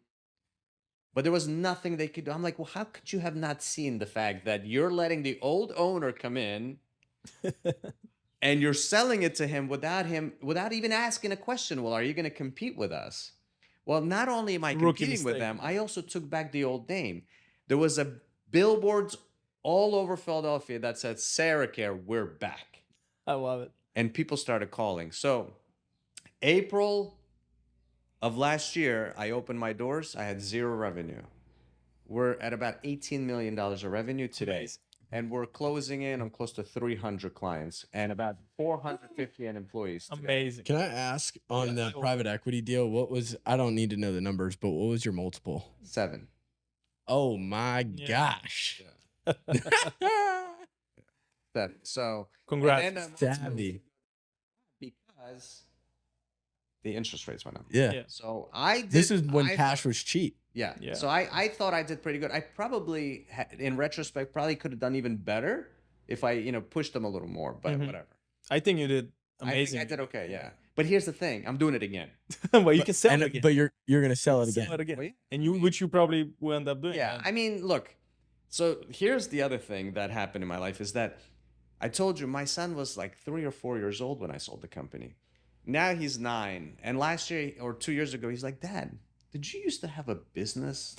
But there was nothing they could do. I'm like, well, how could you have not seen the fact that you're letting the old owner come in and you're selling it to him without even asking a question? Well, are you going to compete with us? Well, not only am I competing with them, I also took back the old name. There was a billboards all over Philadelphia that said, Sarah Care, we're back. I love it. And people started calling. So April of last year, I opened my doors. I had 0 revenue. We're at about $18 million of revenue today. Amazing. And we're closing in on close to 300 clients and about 450 employees today. Amazing. Can I ask on the private equity deal, I don't need to know the numbers, but what was your multiple? 7. Oh my gosh. That, so Congrats. and Savvy. because the interest rates went up. Yeah. So I did. This is when cash was cheap. Yeah. Yeah. So I thought I did pretty good. I probably, in retrospect, probably could have done even better if I, pushed them a little more. But whatever. I think you did I amazing. think I did okay. Yeah. But here's the thing: I'm doing it again. Well, you can sell it again. But you're gonna sell it Sell again. it again. Well, yeah. And which you probably will end up doing. Yeah. I mean, look. So here's the other thing that happened in my life is that I told you my son was like 3 or 4 years old when I sold the company. Now he's 9, and last year or 2 years ago, he's like, Dad, did you used to have a business?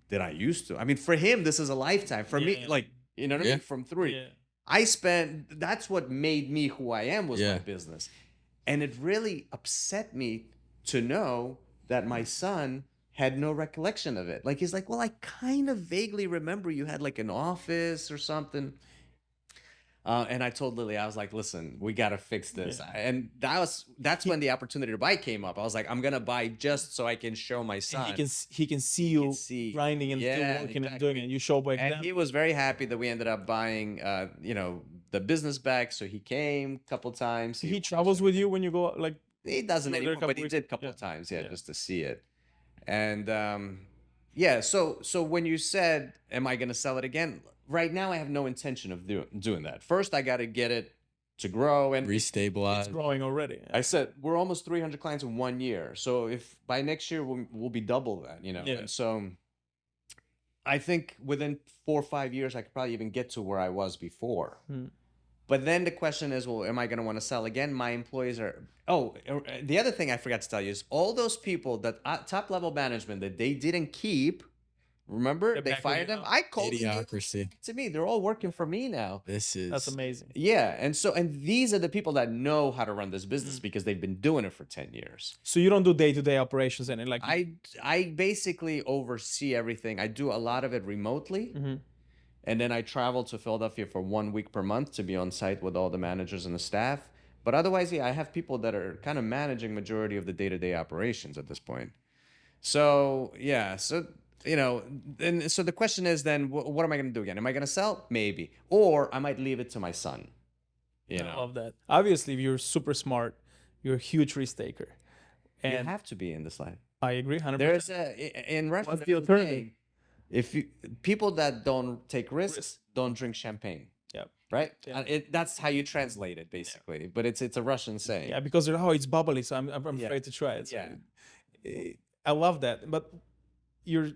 Did I used to? I mean, for him, this is a lifetime. For me, like, you know what I mean? From 3. Yeah. That's what made me who I am was my business. And it really upset me to know that my son had no recollection of it. Like, he's like, well, I kind of vaguely remember you had like an office or something. And I told Lily, I was like, listen, we got to fix this. Yeah. And that's when the opportunity to buy came up. I was like, I'm going to buy just so I can show my son. And he can see you grinding and still working and doing it. You show by And example. he was very happy that we ended up buying, the business back. So he came a couple times. He travels with you when you go, like, He doesn't Another anymore, couple but he weeks? did a couple Yeah. of times, just to see it. And so when you said, "Am I going to sell it again?" Right now, I have no intention of doing that. First, I got to get it to grow and Restabilize. it's growing already. I said we're almost 300 clients in 1 year. So if by next year we'll be double that, Yeah. And so I think within 4 or 5 years I could probably even get to where I was before. But then the question is, well, am I going to want to sell again? My employees are. Oh, the other thing I forgot to tell you is all those people that top level management that they didn't keep. Remember, They're they back with fired you them. now. I called them Idiocracy. to me. They're all working for me now. This is That's amazing. Yeah, and these are the people that know how to run this business because they've been doing it for 10 years. So you don't do day-to-day operations and like I basically oversee everything. I do a lot of it remotely. And then I travel to Philadelphia for 1 week per month to be on site with all the managers and the staff. But otherwise, I have people that are kind of managing majority of the day-to-day operations at this point. So, and so the question is then, what am I going to do again? Am I going to sell? Maybe. Or I might leave it to my son. I love that. Obviously, you're super smart. You're a huge risk taker. You And have to be in this life. I agree 100%. There's in Russia, What's the there's a alternative? saying, people that don't take risks don't drink champagne. Yeah. Right? Yeah. That's how you translate it, basically. But it's a Russian saying. Yeah, because it's bubbly, so I'm afraid to try it. So I love that. But you're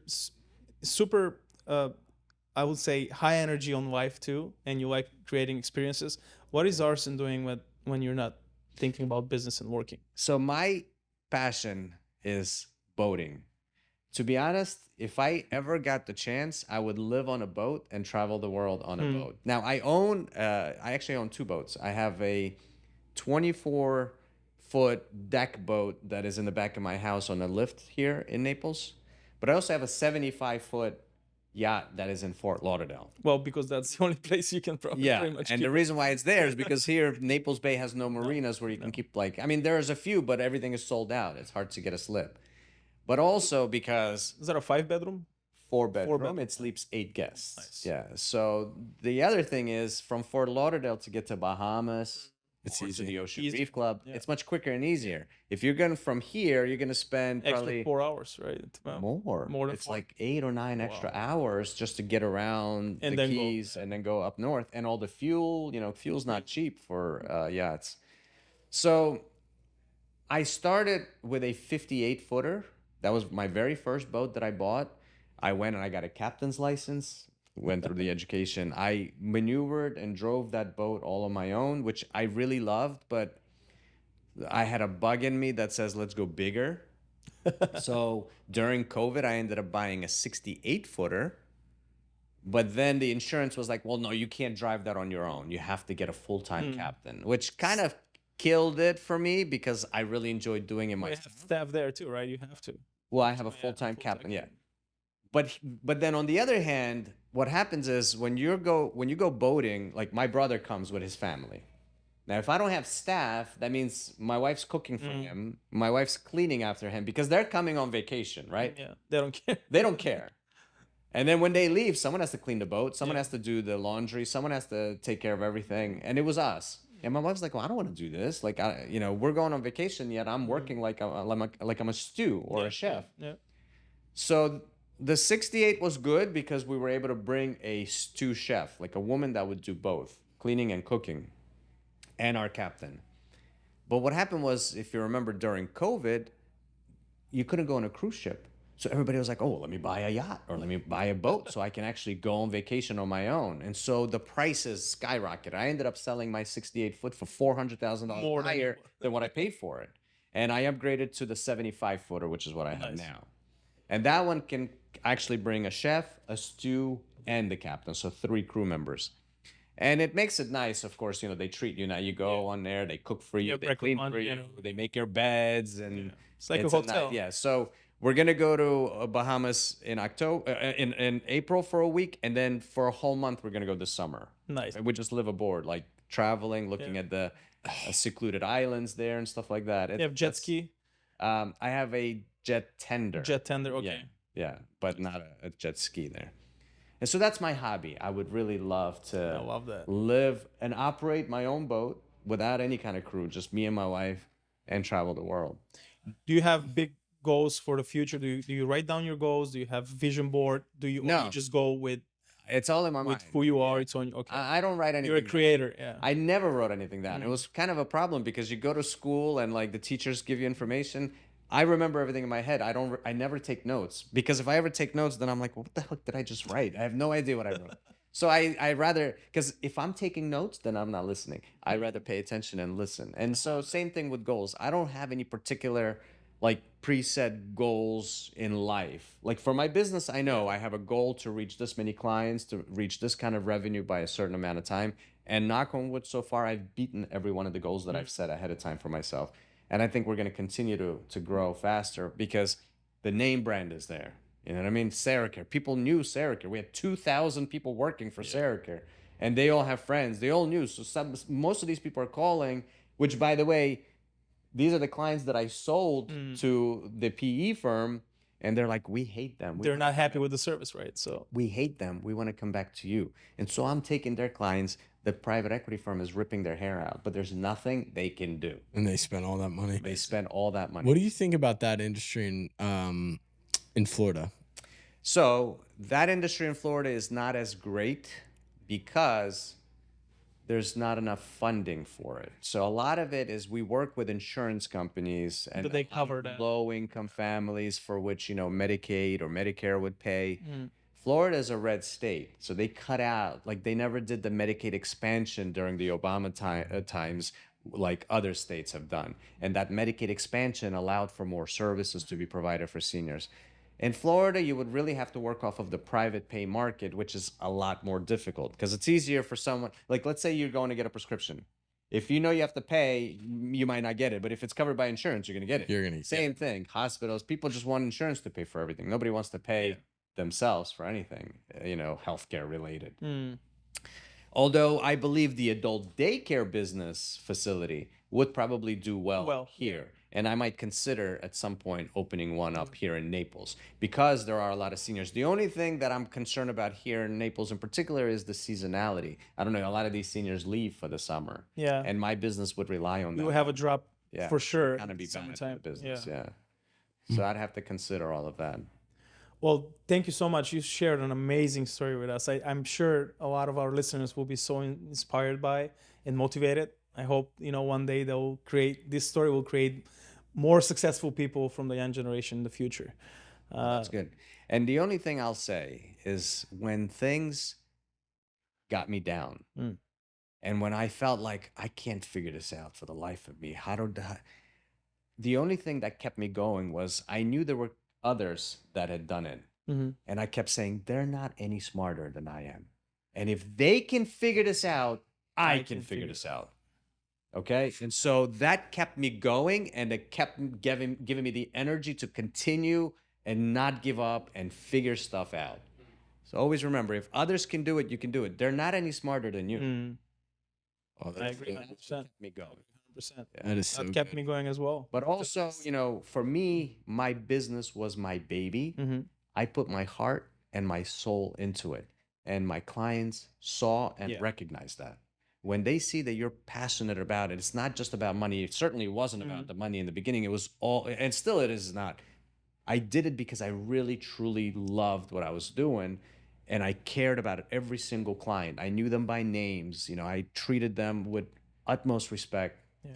super, I would say, high energy on life too, and you like creating experiences. What is Arsen doing when you're not thinking about business and working? So my passion is boating. To be honest, if I ever got the chance, I would live on a boat and travel the world on a boat. Now I actually own 2 boats. I have a 24 foot deck boat that is in the back of my house on a lift here in Naples. But I also have a 75-foot yacht that is in Fort Lauderdale. Well, because that's the only place you can probably Yeah, pretty much and keep the it. reason why it's there is because here Naples Bay has no marinas where you can keep like, I mean, there's a few, but everything is sold out. It's hard to get a slip. But also because Is that a 5-bedroom? four-bedroom, bedroom. it sleeps 8 guests. Nice. Yeah. So the other thing is from Fort Lauderdale to get to Bahamas, It's or to easy. the Ocean Easy. Reef Club, Yeah. it's much quicker and easier. If you're going from here, you're going to spend Extra probably 4 hours, right? Well, more. More than It's 4. like 8 or 9 extra hours just to get around And the then go- Keys and then go up north. And all the fuel, fuel's not cheap for yachts. So I started with a 58-footer. That was my very first boat that I bought. I went and I got a captain's license, went through the education. I maneuvered and drove that boat all on my own, which I really loved, but I had a bug in me that says, let's go bigger. So during COVID, I ended up buying a 68-footer. But then the insurance was like, well, no, you can't drive that on your own. You have to get a full-time captain, which kind of killed it for me because I really enjoyed doing it You myself. have staff there too, right? You have to. Well, I have a full-time captain, yeah. But then on the other hand, what happens is when you go boating, like my brother comes with his family. Now, if I don't have staff, that means my wife's cooking for him, my wife's cleaning after him because they're coming on vacation, right? Yeah, they don't care. They don't care. And then when they leave, someone has to clean the boat, someone Yeah. has to do the laundry, someone has to take care of everything, and it was us. And my wife's like, "Well, I don't want to do this. Like, we're going on vacation, yet I'm working like I'm a stew or a chef." Yeah. So the 68 was good because we were able to bring a stew chef, like a woman that would do both cleaning and cooking, and our captain. But what happened was, if you remember during COVID, you couldn't go on a cruise ship. So everybody was like, oh, let me buy a yacht or let me buy a boat so I can actually go on vacation on my own. And so the prices skyrocketed. I ended up selling my 68-foot for $400,000 More than- higher than what I paid for it. And I upgraded to the 75-footer, which is what I have Nice. now. And that one can actually bring a chef, a stew, and the captain. So 3 crew members. And it makes it nice, of course, they treat you. Now you go on there, they cook for you, Yeah, they breakfast, clean lunch, for you, they make your beds, and It's like a ni- hotel. yeah, so we're gonna go to Bahamas in October, in April for a week, and then for a whole month we're gonna go this summer. Nice. And we just live aboard, like traveling, looking at the secluded islands there and stuff like that. You have jet ski, I have a jet tender. jet tender. Okay. Yeah, but not a jet ski there. And so that's my hobby. I would really love to I love that. live and operate my own boat without any kind of crew, just me and my wife, and travel the world. Do you have big goals for the future? Do you write down your goals? Do you have vision board? Or No. you just go with It's all in my mind. who you are? It's on. Okay. I don't write anything. You're a down. creator. Yeah. I never wrote anything down. It was kind of a problem because you go to school and like the teachers give you information. I remember everything in my head. I never take notes because if I ever take notes, then I'm like, what the heck did I just write? I have no idea what I wrote. So I rather, because if I'm taking notes, then I'm not listening. I rather pay attention and listen. And so same thing with goals. I don't have any particular like preset goals in life. Like for my business, I know I have a goal to reach this many clients, to reach this kind of revenue by a certain amount of time. And knock on wood, so far I've beaten every one of the goals that I've set ahead of time for myself. And I think we're going to continue to grow faster because the name brand is there. You know what I mean? Saracare. People knew Saracare. We had 2,000 people working for Saracare. And they all have friends. They all knew. So most of these people are calling, which, by the way, these are the clients that I sold to the PE firm. And they're like, we hate them. They're not happy with the service, right? So We hate them. We want to come back to you. And so I'm taking their clients. The private equity firm is ripping their hair out, but there's nothing they can do. And they spent all that money. They spend all that money. What do you think about that industry in Florida? So that industry in Florida is not as great because there's not enough funding for it. So a lot of it is we work with insurance companies and Do they cover that? low-income families for which, Medicaid or Medicare would pay. Florida is a red state, so they cut out, like they never did the Medicaid expansion during the Obama times like other states have done. And that Medicaid expansion allowed for more services to be provided for seniors. In Florida, you would really have to work off of the private pay market, which is a lot more difficult because it's easier for someone, like let's say you're going to get a prescription. If you know you have to pay, you might not get it. But if it's covered by insurance, you're going to get it. You're gonna Same thing. Hospitals, people just want insurance to pay for everything. Nobody wants to pay themselves for anything, healthcare related. Although I believe the adult daycare business facility would probably do well here. And I might consider at some point opening one up here in Naples because there are a lot of seniors. The only thing that I'm concerned about here in Naples in particular is the seasonality. I don't know, a lot of these seniors leave for the summer. Yeah. And my business would rely on that. You will have a drop for sure. Kind of be bad for the summertime. business, So I'd have to consider all of that. Well, thank you so much. You shared an amazing story with us. I'm sure a lot of our listeners will be so inspired by and motivated. I hope, one day this story will create more successful people from the young generation in the future. That's good. And the only thing I'll say is when things got me down and when I felt like I can't figure this out for the life of me, the only thing that kept me going was I knew there were others that had done it. And I kept saying, they're not any smarter than I am. And if they can figure this out, I can figure this out. Okay. And so that kept me going and it kept giving me the energy to continue and not give up and figure stuff out. So always remember, if others can do it, you can do it. They're not any smarter than you. I agree 100%. Kept me going. 100%. That is so That kept good. me going as well. But also, for me, my business was my baby. I put my heart and my soul into it. And my clients saw and recognized that. When they see that you're passionate about it, it's not just about money. It certainly wasn't about the money in the beginning. It was all, and still it is not. I did it because I really, truly loved what I was doing. And I cared about every single client. I knew them by names. I treated them with utmost respect. Yeah.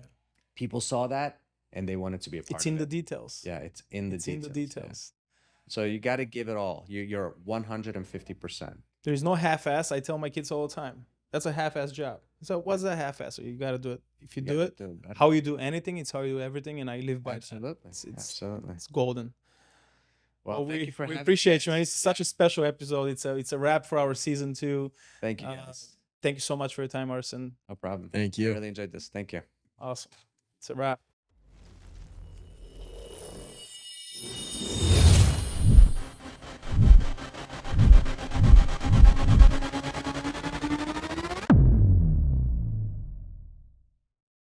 People saw that and they wanted to be a part of it. It's in the details. Yeah, it's in the details. In the details. Yeah. So you got to give it all. You're 150%. There's no half-ass. I tell my kids all the time. That's a half-ass job. So what's a half-ass? So you got to do it. If you do it, how you do anything, it's how you do everything. And I live by that. Absolutely. It's golden. Well, thank you for we having appreciate me. you, man. It's such a special episode. It's a wrap for our season 2. Thank you, guys. Thank you so much for your time, Arsen. No problem. Thank you. I really enjoyed this. Thank you. Awesome. It's a wrap.